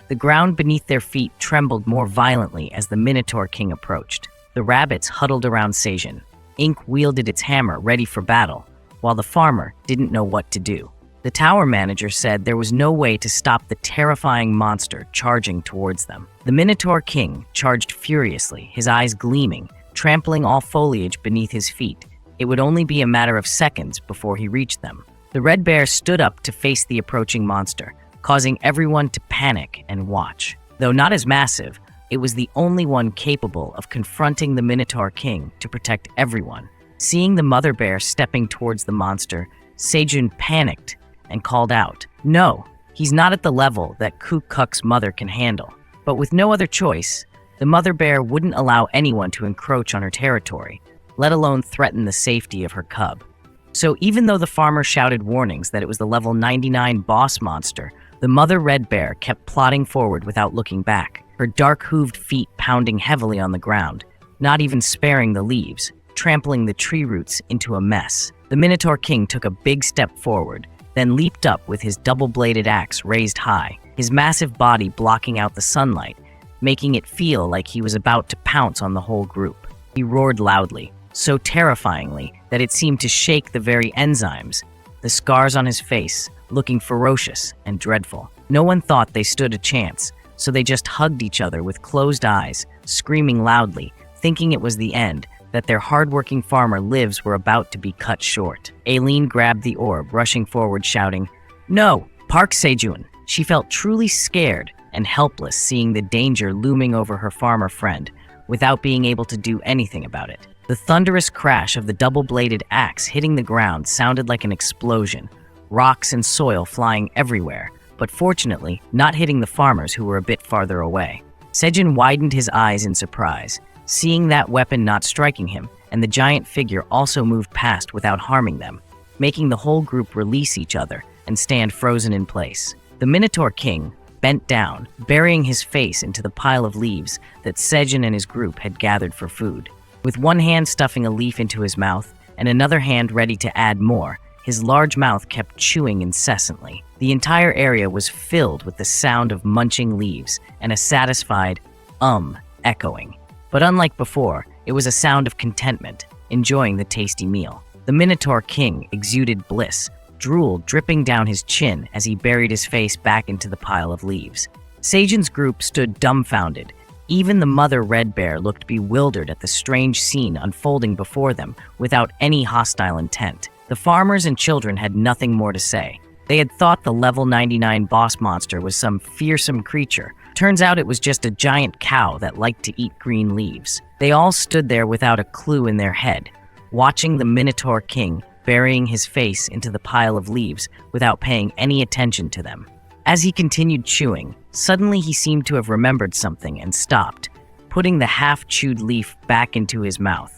The ground beneath their feet trembled more violently as the Minotaur King approached. The rabbits huddled around Sejun. Ink wielded its hammer, ready for battle, while the farmer didn't know what to do. The tower manager said there was no way to stop the terrifying monster charging towards them. The Minotaur King charged furiously, his eyes gleaming, trampling all foliage beneath his feet. It would only be a matter of seconds before he reached them. The red bear stood up to face the approaching monster, causing everyone to panic and watch. Though not as massive, it was the only one capable of confronting the Minotaur King to protect everyone. Seeing the mother bear stepping towards the monster, Sejun panicked and called out, "No, he's not at the level that Kukuk's mother can handle." But with no other choice, the mother bear wouldn't allow anyone to encroach on her territory, let alone threaten the safety of her cub. So even though the farmer shouted warnings that it was the level 99 boss monster, the mother red bear kept plodding forward without looking back, her dark-hooved feet pounding heavily on the ground, not even sparing the leaves, trampling the tree roots into a mess. The Minotaur King took a big step forward, then leaped up with his double-bladed axe raised high, his massive body blocking out the sunlight, making it feel like he was about to pounce on the whole group. He roared loudly, so terrifyingly that it seemed to shake the very enzymes, the scars on his face looking ferocious and dreadful. No one thought they stood a chance, so they just hugged each other with closed eyes, screaming loudly, thinking it was the end, that their hard-working farmer lives were about to be cut short. Aileen grabbed the orb, rushing forward, shouting, "No! Park Sejun!" She felt truly scared and helpless seeing the danger looming over her farmer friend, without being able to do anything about it. The thunderous crash of the double-bladed axe hitting the ground sounded like an explosion, rocks and soil flying everywhere, but fortunately not hitting the farmers who were a bit farther away. Sejun widened his eyes in surprise, seeing that weapon not striking him, and the giant figure also moved past without harming them, making the whole group release each other and stand frozen in place. The Minotaur King bent down, burying his face into the pile of leaves that Sejun and his group had gathered for food. With one hand stuffing a leaf into his mouth and another hand ready to add more, his large mouth kept chewing incessantly. The entire area was filled with the sound of munching leaves and a satisfied echoing. But unlike before, it was a sound of contentment, enjoying the tasty meal. The Minotaur King exuded bliss, drool dripping down his chin as he buried his face back into the pile of leaves. Sejun's group stood dumbfounded. Even the mother red bear looked bewildered at the strange scene unfolding before them without any hostile intent. The farmers and children had nothing more to say. They had thought the level 99 boss monster was some fearsome creature. Turns out it was just a giant cow that liked to eat green leaves. They all stood there without a clue in their head, watching the Minotaur King burying his face into the pile of leaves without paying any attention to them. As he continued chewing, suddenly he seemed to have remembered something and stopped, putting the half-chewed leaf back into his mouth.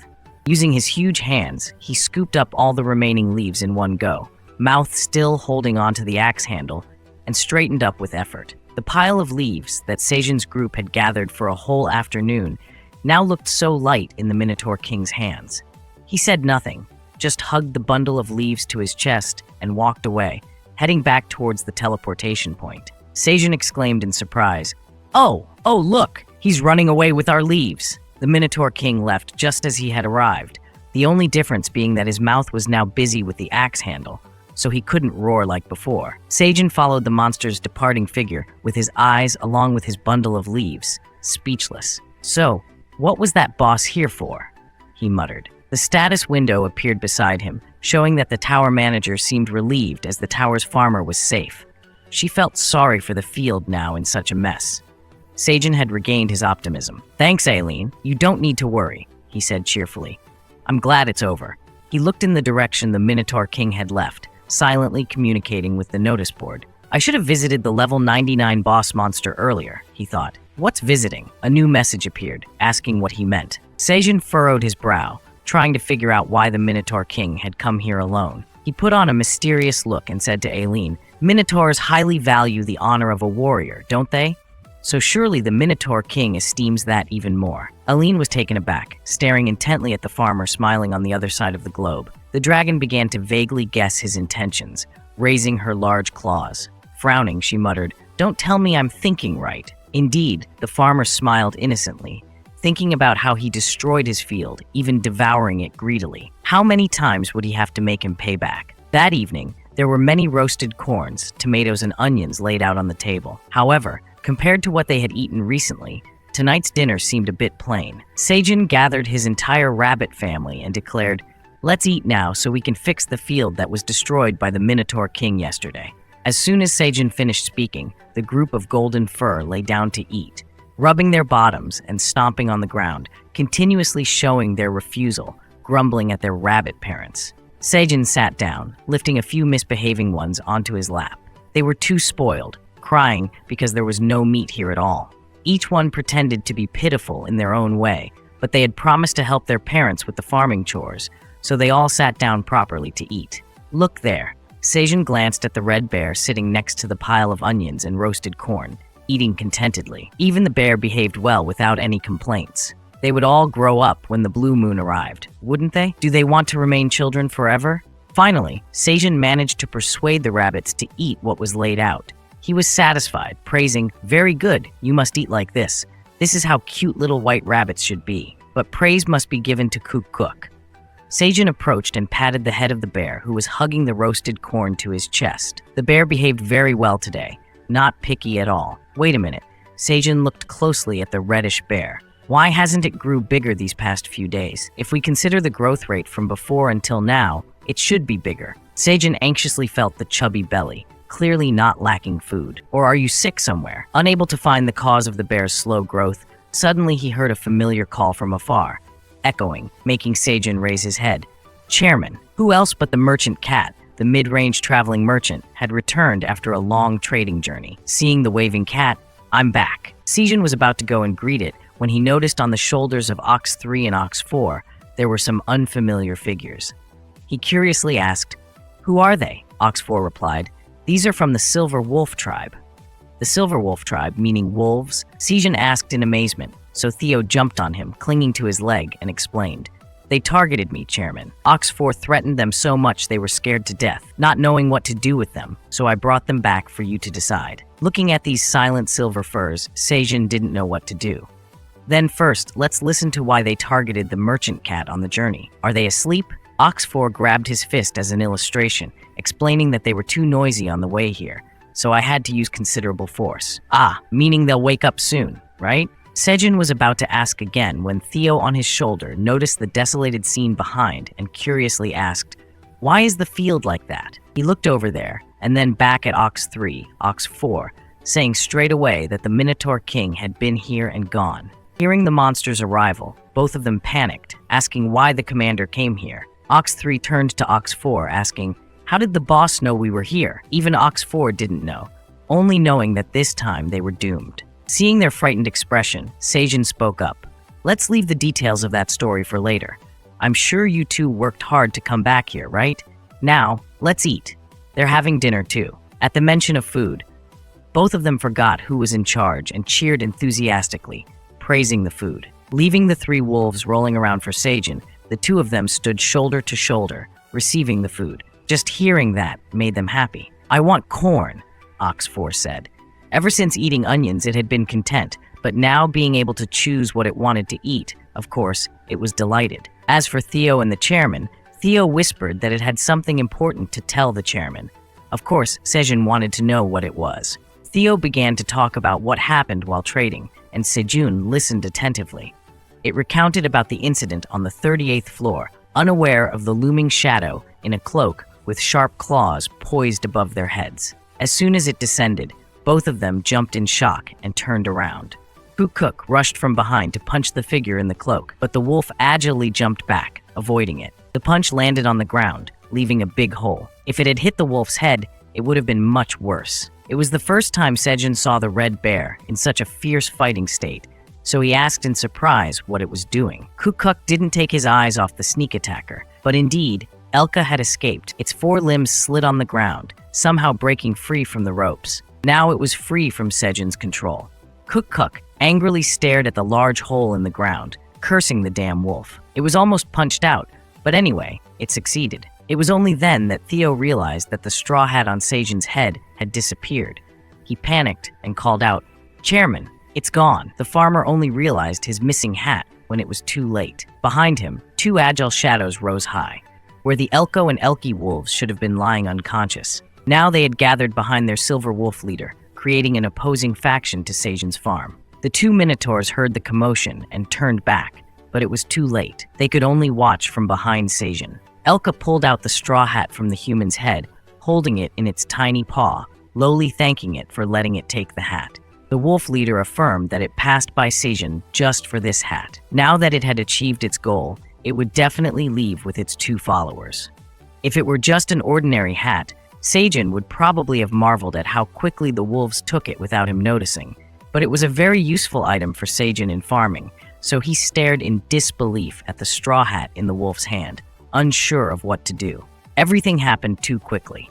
Using his huge hands, he scooped up all the remaining leaves in one go, mouth still holding onto the axe handle, and straightened up with effort. The pile of leaves that Sejun's group had gathered for a whole afternoon now looked so light in the Minotaur King's hands. He said nothing, just hugged the bundle of leaves to his chest and walked away, heading back towards the teleportation point. Sejun exclaimed in surprise, Oh, look! He's running away with our leaves!" The Minotaur King left just as he had arrived, the only difference being that his mouth was now busy with the axe handle, so he couldn't roar like before. Sejun followed the monster's departing figure with his eyes along with his bundle of leaves, speechless. "So, what was that boss here for?" he muttered. The status window appeared beside him, showing that the tower manager seemed relieved as the tower's farmer was safe. She felt sorry for the field now in such a mess. Sejun had regained his optimism. "Thanks, Aileen. You don't need to worry," he said cheerfully. "I'm glad it's over." He looked in the direction the Minotaur King had left, silently communicating with the notice board. "I should have visited the level 99 boss monster earlier," he thought. "What's visiting?" A new message appeared, asking what he meant. Sejun furrowed his brow, trying to figure out why the Minotaur King had come here alone. He put on a mysterious look and said to Aileen, "Minotaurs highly value the honor of a warrior, don't they? So surely the Minotaur King esteems that even more." Aileen was taken aback, staring intently at the farmer smiling on the other side of the globe. The dragon began to vaguely guess his intentions, raising her large claws. Frowning, she muttered, "Don't tell me I'm thinking right." Indeed, the farmer smiled innocently, thinking about how he destroyed his field, even devouring it greedily. How many times would he have to make him pay back? That evening, there were many roasted corns, tomatoes, and onions laid out on the table. However, compared to what they had eaten recently, tonight's dinner seemed a bit plain. Sejun gathered his entire rabbit family and declared, "Let's eat now so we can fix the field that was destroyed by the Minotaur King yesterday." As soon as Sejun finished speaking, the group of golden fur lay down to eat, rubbing their bottoms and stomping on the ground, continuously showing their refusal, grumbling at their rabbit parents. Sejun sat down, lifting a few misbehaving ones onto his lap. They were too spoiled, crying because there was no meat here at all. Each one pretended to be pitiful in their own way, but they had promised to help their parents with the farming chores, so they all sat down properly to eat. "Look there." Sejun glanced at the red bear sitting next to the pile of onions and roasted corn, eating contentedly. Even the bear behaved well without any complaints. They would all grow up when the blue moon arrived, wouldn't they? Do they want to remain children forever? Finally, Sejun managed to persuade the rabbits to eat what was laid out. He was satisfied, praising, "Very good, you must eat like this. This is how cute little white rabbits should be. But praise must be given to Cook. Sejun approached and patted the head of the bear, who was hugging the roasted corn to his chest. The bear behaved very well today, not picky at all. Wait a minute. Sejun looked closely at the reddish bear. Why hasn't it grew bigger these past few days? If we consider the growth rate from before until now, it should be bigger. Sejun anxiously felt the chubby belly, clearly not lacking food. Or are you sick somewhere? Unable to find the cause of the bear's slow growth, suddenly he heard a familiar call from afar, echoing, making Sejun raise his head. Chairman, who else but the merchant cat, the mid-range traveling merchant, had returned after a long trading journey. Seeing the waving cat, "I'm back." Sejun was about to go and greet it when he noticed on the shoulders of Ox 3 and Ox 4 there were some unfamiliar figures. He curiously asked, "Who are they?" Ox 4 replied, "These are from the Silver Wolf tribe." The Silver Wolf tribe, meaning wolves? Sejun asked in amazement, so Theo jumped on him, clinging to his leg, and explained. "They targeted me, Chairman. Ox 4 threatened them so much they were scared to death, not knowing what to do with them, so I brought them back for you to decide." Looking at these silent silver furs, Sejun didn't know what to do. Then first, let's listen to why they targeted the merchant cat on the journey. Are they asleep? Ox 4 grabbed his fist as an illustration, explaining that they were too noisy on the way here, so I had to use considerable force. Ah, meaning they'll wake up soon, right? Sejun was about to ask again when Theo on his shoulder noticed the desolated scene behind and curiously asked, "Why is the field like that?" He looked over there, and then back at Ox 3, Ox 4, saying straight away that the Minotaur King had been here and gone. Hearing the monster's arrival, both of them panicked, asking why the commander came here. Ox 3 turned to Ox 4, asking, "How did the boss know we were here?" Even Ox 4 didn't know, only knowing that this time they were doomed. Seeing their frightened expression, Sejun spoke up. "Let's leave the details of that story for later. I'm sure you two worked hard to come back here, right? Now, let's eat." They're having dinner too. At the mention of food, both of them forgot who was in charge and cheered enthusiastically, praising the food. Leaving the three wolves rolling around for Sejun, the two of them stood shoulder to shoulder, receiving the food. Just hearing that made them happy. "I want corn," Ox 4 said. Ever since eating onions, it had been content, but now being able to choose what it wanted to eat, of course, it was delighted. As for Theo and the chairman, Theo whispered that it had something important to tell the chairman. Of course, Sejun wanted to know what it was. Theo began to talk about what happened while trading, and Sejun listened attentively. It recounted about the incident on the 38th floor, unaware of the looming shadow in a cloak with sharp claws poised above their heads. As soon as it descended, both of them jumped in shock and turned around. Cook rushed from behind to punch the figure in the cloak, but the wolf agilely jumped back, avoiding it. The punch landed on the ground, leaving a big hole. If it had hit the wolf's head, it would have been much worse. It was the first time Sejun saw the red bear in such a fierce fighting state, so he asked in surprise what it was doing. Cook didn't take his eyes off the sneak attacker, but indeed, Elka had escaped. Its four limbs slid on the ground, somehow breaking free from the ropes. Now it was free from Sejun's control. Cook angrily stared at the large hole in the ground, cursing the damn wolf. It was almost punched out, but anyway, it succeeded. It was only then that Theo realized that the straw hat on Sejun's head had disappeared. He panicked and called out, "Chairman, it's gone." The farmer only realized his missing hat when it was too late. Behind him, two agile shadows rose high, where the Elko and Elky wolves should have been lying unconscious. Now they had gathered behind their silver wolf leader, creating an opposing faction to Sejun's farm. The two minotaurs heard the commotion and turned back, but it was too late. They could only watch from behind Sejun. Elka pulled out the straw hat from the human's head, holding it in its tiny paw, lowly thanking it for letting it take the hat. The wolf leader affirmed that it passed by Sejun just for this hat. Now that it had achieved its goal, it would definitely leave with its two followers. If it were just an ordinary hat, Sejun would probably have marveled at how quickly the wolves took it without him noticing. But it was a very useful item for Sejun in farming, so he stared in disbelief at the straw hat in the wolf's hand, unsure of what to do. Everything happened too quickly.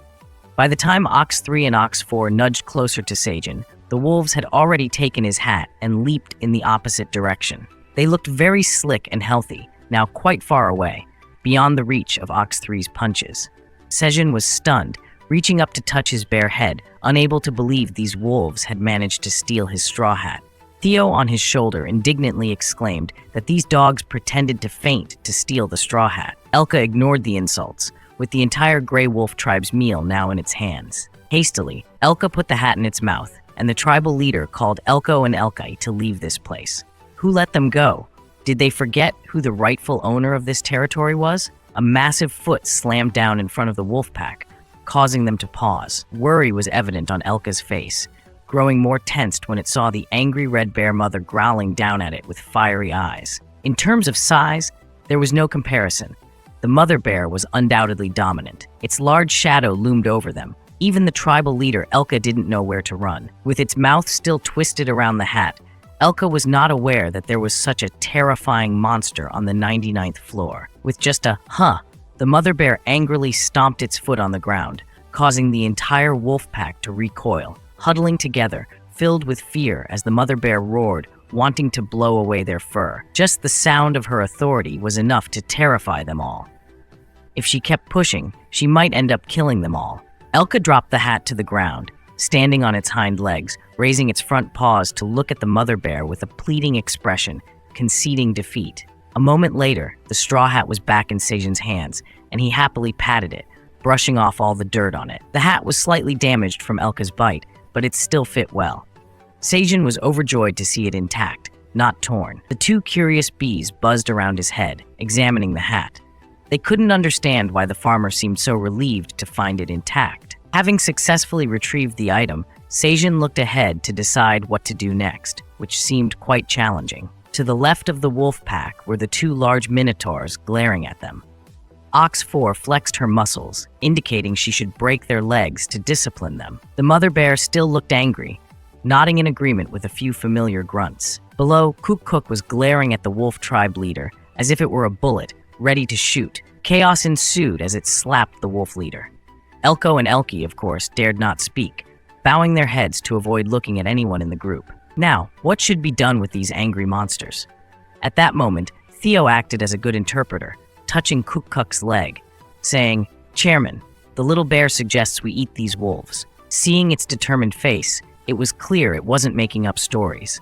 By the time Ox 3 and Ox 4 nudged closer to Sejun, the wolves had already taken his hat and leaped in the opposite direction. They looked very slick and healthy, now quite far away, beyond the reach of Ox 3's punches. Sejun was stunned, reaching up to touch his bare head, unable to believe these wolves had managed to steal his straw hat. Theo on his shoulder indignantly exclaimed that these dogs pretended to faint to steal the straw hat. Elka ignored the insults, with the entire Grey Wolf tribe's meal now in its hands. Hastily, Elka put the hat in its mouth, and the tribal leader called Elko and Elkai to leave this place. Who let them go? Did they forget who the rightful owner of this territory was? A massive foot slammed down in front of the wolf pack, causing them to pause. Worry was evident on Elka's face, growing more tensed when it saw the angry red bear mother growling down at it with fiery eyes. In terms of size, there was no comparison. The mother bear was undoubtedly dominant. Its large shadow loomed over them. Even the tribal leader, Elka, didn't know where to run. With its mouth still twisted around the hat, Elka was not aware that there was such a terrifying monster on the 99th floor. With just a "huh," the mother bear angrily stomped its foot on the ground, causing the entire wolf pack to recoil, huddling together, filled with fear as the mother bear roared, wanting to blow away their fur. Just the sound of her authority was enough to terrify them all. If she kept pushing, she might end up killing them all. Elka dropped the hat to the ground, standing on its hind legs, raising its front paws to look at the mother bear with a pleading expression, conceding defeat. A moment later, the straw hat was back in Sejun's hands, and he happily patted it, brushing off all the dirt on it. The hat was slightly damaged from Elka's bite, but it still fit well. Sejun was overjoyed to see it intact, not torn. The two curious bees buzzed around his head, examining the hat. They couldn't understand why the farmer seemed so relieved to find it intact. Having successfully retrieved the item, Sejun looked ahead to decide what to do next, which seemed quite challenging. To the left of the wolf pack were the two large minotaurs glaring at them. Ox 4 flexed her muscles, indicating she should break their legs to discipline them. The mother bear still looked angry, nodding in agreement with a few familiar grunts. Below, Cook was glaring at the wolf tribe leader, as if it were a bullet, ready to shoot. Chaos ensued as it slapped the wolf leader. Elko and Elky, of course, dared not speak, bowing their heads to avoid looking at anyone in the group. Now, what should be done with these angry monsters? At that moment, Theo acted as a good interpreter, touching Cook's leg, saying, "Chairman, the little bear suggests we eat these wolves." Seeing its determined face, it was clear it wasn't making up stories.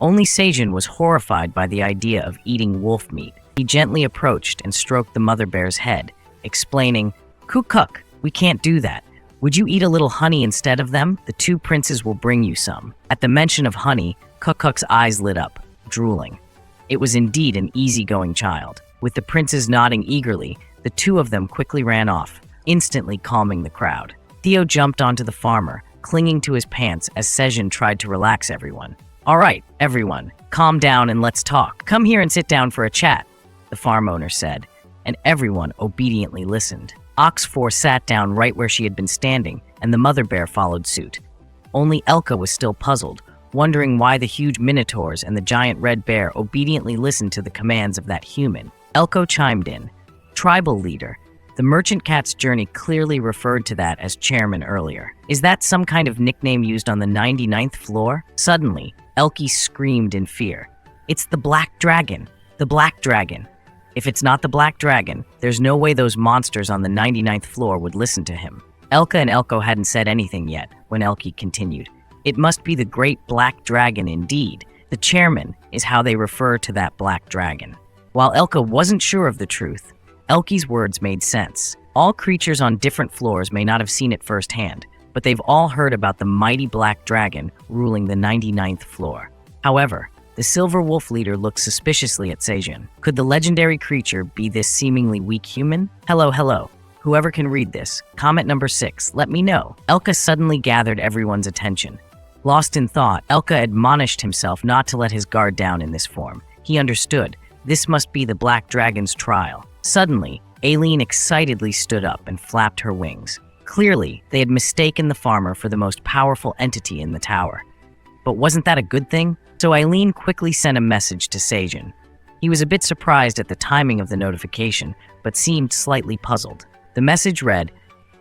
Only Sejun was horrified by the idea of eating wolf meat. He gently approached and stroked the mother bear's head, explaining, "Cook, we can't do that. Would you eat a little honey instead of them? The two princes will bring you some." At the mention of honey, Cook's eyes lit up, drooling. It was indeed an easygoing child. With the princes nodding eagerly, the two of them quickly ran off, instantly calming the crowd. Theo jumped onto the farmer, clinging to his pants as Sejun tried to relax everyone. "All right, everyone, calm down and let's talk. Come here and sit down for a chat," the farm owner said, and everyone obediently listened. Ox 4 sat down right where she had been standing, and the mother bear followed suit. Only Elka was still puzzled, wondering why the huge minotaurs and the giant red bear obediently listened to the commands of that human. Elko chimed in. "Tribal leader. The merchant cat's journey clearly referred to that as chairman earlier. Is that some kind of nickname used on the 99th floor?" Suddenly, Elke screamed in fear. "It's the Black Dragon! The Black Dragon! If it's not the Black Dragon, there's no way those monsters on the 99th floor would listen to him." Elka and Elko hadn't said anything yet when Elke continued. "It must be the Great Black Dragon indeed. The chairman is how they refer to that Black Dragon." While Elka wasn't sure of the truth, Elke's words made sense. All creatures on different floors may not have seen it firsthand, but they've all heard about the mighty Black Dragon ruling the 99th floor. However, the Silver Wolf leader looked suspiciously at Sejun. Could the legendary creature be this seemingly weak human? Hello. Whoever can read this, comment number 6, let me know. Elka suddenly gathered everyone's attention. Lost in thought, Elka admonished himself not to let his guard down in this form. He understood. This must be the Black Dragon's trial. Suddenly, Aileen excitedly stood up and flapped her wings. Clearly, they had mistaken the farmer for the most powerful entity in the tower. But wasn't that a good thing? So Aileen quickly sent a message to Sejun. He was a bit surprised at the timing of the notification, but seemed slightly puzzled. The message read,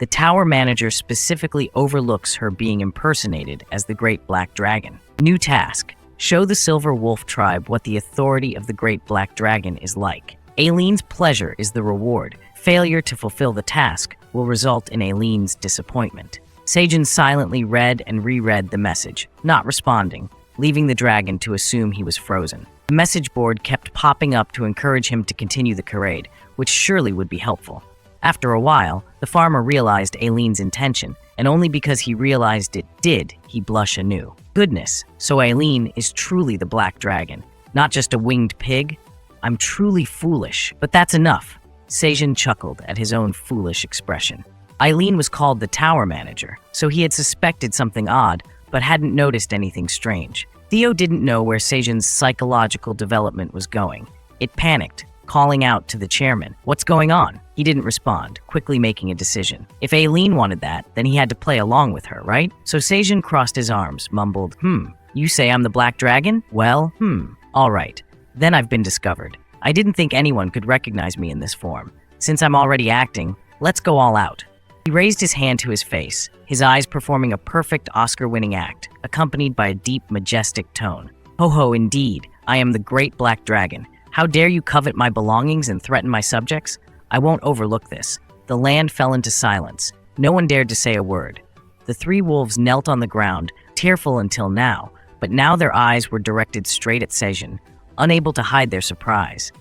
"The tower manager specifically overlooks her being impersonated as the Great Black Dragon. New task. Show the Silver Wolf tribe what the authority of the Great Black Dragon is like. Aileen's pleasure is the reward. Failure to fulfill the task will result in Aileen's disappointment." Sejun silently read and reread the message, not responding, leaving the dragon to assume he was frozen. The message board kept popping up to encourage him to continue the charade, which surely would be helpful. After a while, the farmer realized Aileen's intention, and only because he realized it did he blush anew. Goodness, so Aileen is truly the Black Dragon, not just a winged pig? I'm truly foolish, but that's enough. Sejun chuckled at his own foolish expression. Aileen was called the tower manager, so he had suspected something odd, but hadn't noticed anything strange. Theo didn't know where Sejun's psychological development was going. It panicked, calling out to the chairman, "What's going on?" He didn't respond, quickly making a decision. If Aileen wanted that, then he had to play along with her, right? So Sejun crossed his arms, mumbled, "You say I'm the Black Dragon? Well, all right. Then I've been discovered. I didn't think anyone could recognize me in this form. Since I'm already acting, let's go all out." He raised his hand to his face, his eyes performing a perfect Oscar-winning act, accompanied by a deep, majestic tone. "Ho, indeed, I am the Great Black Dragon. How dare you covet my belongings and threaten my subjects? I won't overlook this." The land fell into silence. No one dared to say a word. The three wolves knelt on the ground, tearful until now, but now their eyes were directed straight at Sejun, unable to hide their surprise.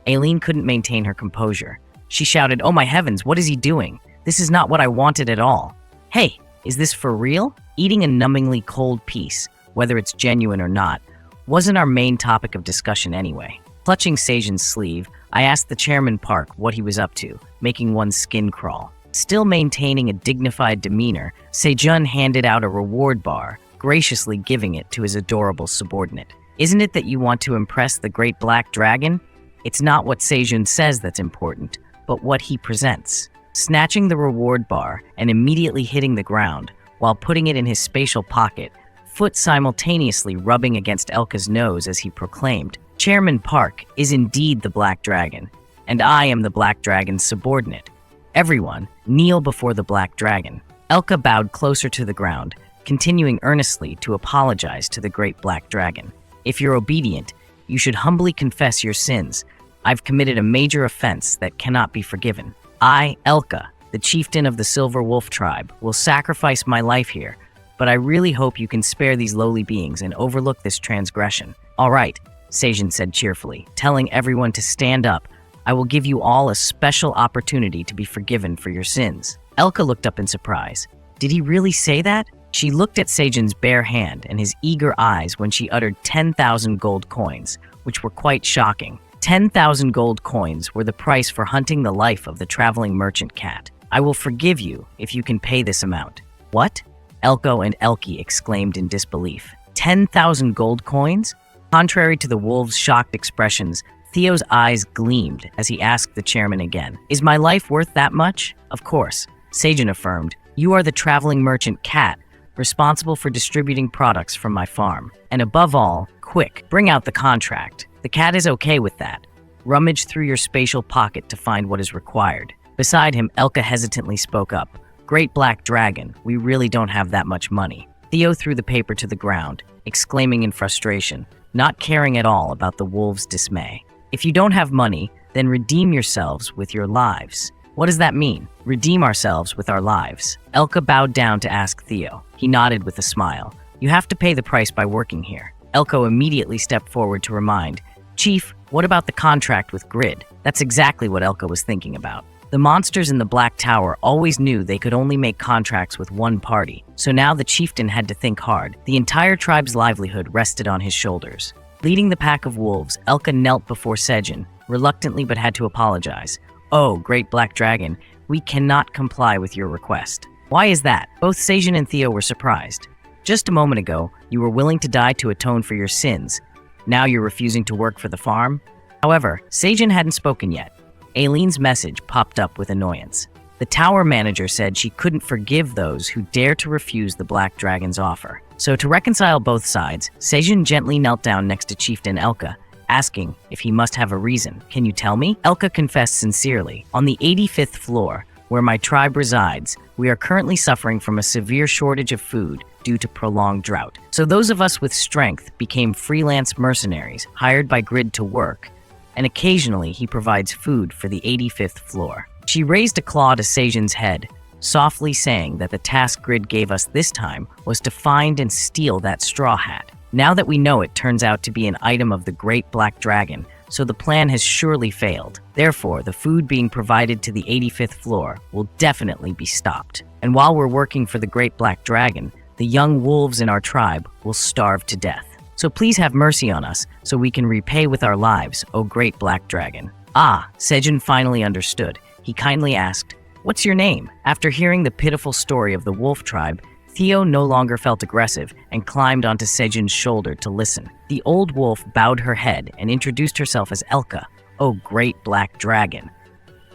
Aileen couldn't maintain her composure. She shouted, "Oh my heavens, what is he doing? This is not what I wanted at all. Hey, is this for real?" Eating a numbingly cold piece, whether it's genuine or not, wasn't our main topic of discussion anyway. Clutching Sejun's sleeve, I asked the chairman Park what he was up to, making one's skin crawl. Still maintaining a dignified demeanor, Sejun handed out a reward bar, graciously giving it to his adorable subordinate. "Isn't it that you want to impress the Great Black Dragon? It's not what Sejun says that's important, but what he presents." Snatching the reward bar and immediately hitting the ground, while putting it in his spatial pocket, foot simultaneously rubbing against Elka's nose as he proclaimed, "Chairman Park is indeed the Black Dragon, and I am the Black Dragon's subordinate. Everyone, kneel before the Black Dragon." Elka bowed closer to the ground, continuing earnestly to apologize to the Great Black Dragon. "If you're obedient, you should humbly confess your sins. I've committed a major offense that cannot be forgiven. I, Elka, the chieftain of the Silver Wolf tribe, will sacrifice my life here, but I really hope you can spare these lowly beings and overlook this transgression." "All right," Sejun said cheerfully, telling everyone to stand up. "I will give you all a special opportunity to be forgiven for your sins." Elka looked up in surprise. Did he really say that? She looked at Sejun's bare hand and his eager eyes when she uttered 10,000 gold coins, which were quite shocking. 10,000 gold coins were the price for hunting the life of the traveling merchant cat. I will forgive you if you can pay this amount. What? Elko and Elkie exclaimed in disbelief. 10,000 gold coins? Contrary to the wolves' shocked expressions, Theo's eyes gleamed as he asked the chairman again, "Is my life worth that much?" "Of course," Sejun affirmed. "You are the traveling merchant cat, responsible for distributing products from my farm. And above all, quick, bring out the contract. The cat is okay with that. Rummage through your spatial pocket to find what is required." Beside him, Elka hesitantly spoke up. "Great Black Dragon, we really don't have that much money." Theo threw the paper to the ground, exclaiming in frustration, not caring at all about the wolves' dismay. "If you don't have money, then redeem yourselves with your lives." "What does that mean? Redeem ourselves with our lives?" Elka bowed down to ask Theo. He nodded with a smile. "You have to pay the price by working here." Elko immediately stepped forward to remind, "Chief, what about the contract with Grid?" That's exactly what Elka was thinking about. The monsters in the Black Tower always knew they could only make contracts with one party, so now the chieftain had to think hard. The entire tribe's livelihood rested on his shoulders. Leading the pack of wolves, Elka knelt before Sejun, reluctantly but had to apologize. "Oh, Great Black Dragon, we cannot comply with your request." "Why is that?" Both Sejun and Theo were surprised. "Just a moment ago, you were willing to die to atone for your sins. Now you're refusing to work for the farm?" However, Sejun hadn't spoken yet. Aileen's message popped up with annoyance. The tower manager said she couldn't forgive those who dare to refuse the Black Dragon's offer. So to reconcile both sides, Sejun gently knelt down next to Chieftain Elka, asking if he must have a reason. "Can you tell me?" Elka confessed sincerely. "On the 85th floor, where my tribe resides, we are currently suffering from a severe shortage of food due to prolonged drought. So those of us with strength became freelance mercenaries hired by Grid to work, and occasionally he provides food for the 85th floor." She raised a claw to Sejun's head, softly saying that the task Grid gave us this time was to find and steal that straw hat. Now that we know it turns out to be an item of the Great Black Dragon, so the plan has surely failed. Therefore, the food being provided to the 85th floor will definitely be stopped. And while we're working for the Great Black Dragon, the young wolves in our tribe will starve to death. So please have mercy on us, so we can repay with our lives, O Great Black Dragon. Ah, Sejun finally understood. He kindly asked, "What's your name?" After hearing the pitiful story of the wolf tribe, Theo no longer felt aggressive and climbed onto Sejun's shoulder to listen. The old wolf bowed her head and introduced herself as Elka, O Great Black Dragon.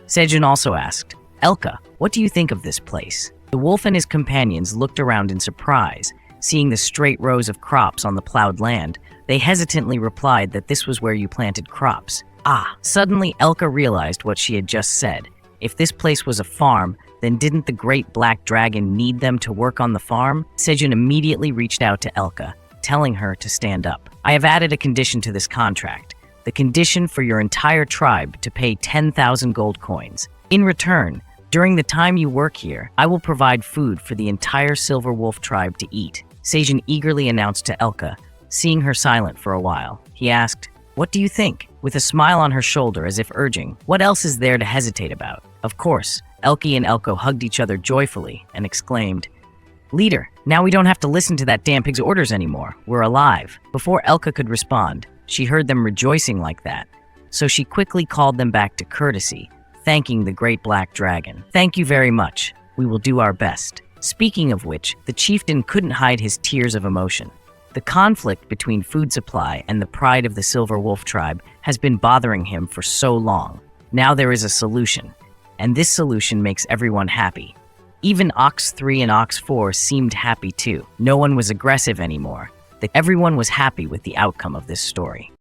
Sejun also asked, "Elka, what do you think of this place?" The wolf and his companions looked around in surprise. Seeing the straight rows of crops on the plowed land, they hesitantly replied that this was where you planted crops. Ah, suddenly Elka realized what she had just said. If this place was a farm, then didn't the Great Black Dragon need them to work on the farm? Sejun immediately reached out to Elka, telling her to stand up. "I have added a condition to this contract. The condition for your entire tribe to pay 10,000 gold coins. In return, during the time you work here, I will provide food for the entire Silver Wolf tribe to eat." Sejun eagerly announced to Elka, seeing her silent for a while. He asked, "What do you think?" with a smile on her shoulder as if urging, "What else is there to hesitate about?" Of course, Elkie and Elko hugged each other joyfully and exclaimed, "Leader, now we don't have to listen to that damn pig's orders anymore. We're alive." Before Elka could respond, she heard them rejoicing like that, so she quickly called them back to courtesy, thanking the Great Black Dragon. "Thank you very much. We will do our best." Speaking of which, the chieftain couldn't hide his tears of emotion. The conflict between food supply and the pride of the Silver Wolf tribe has been bothering him for so long. Now there is a solution, and this solution makes everyone happy. Even Ox 3 and Ox 4 seemed happy too. No one was aggressive anymore. Everyone was happy with the outcome of this story.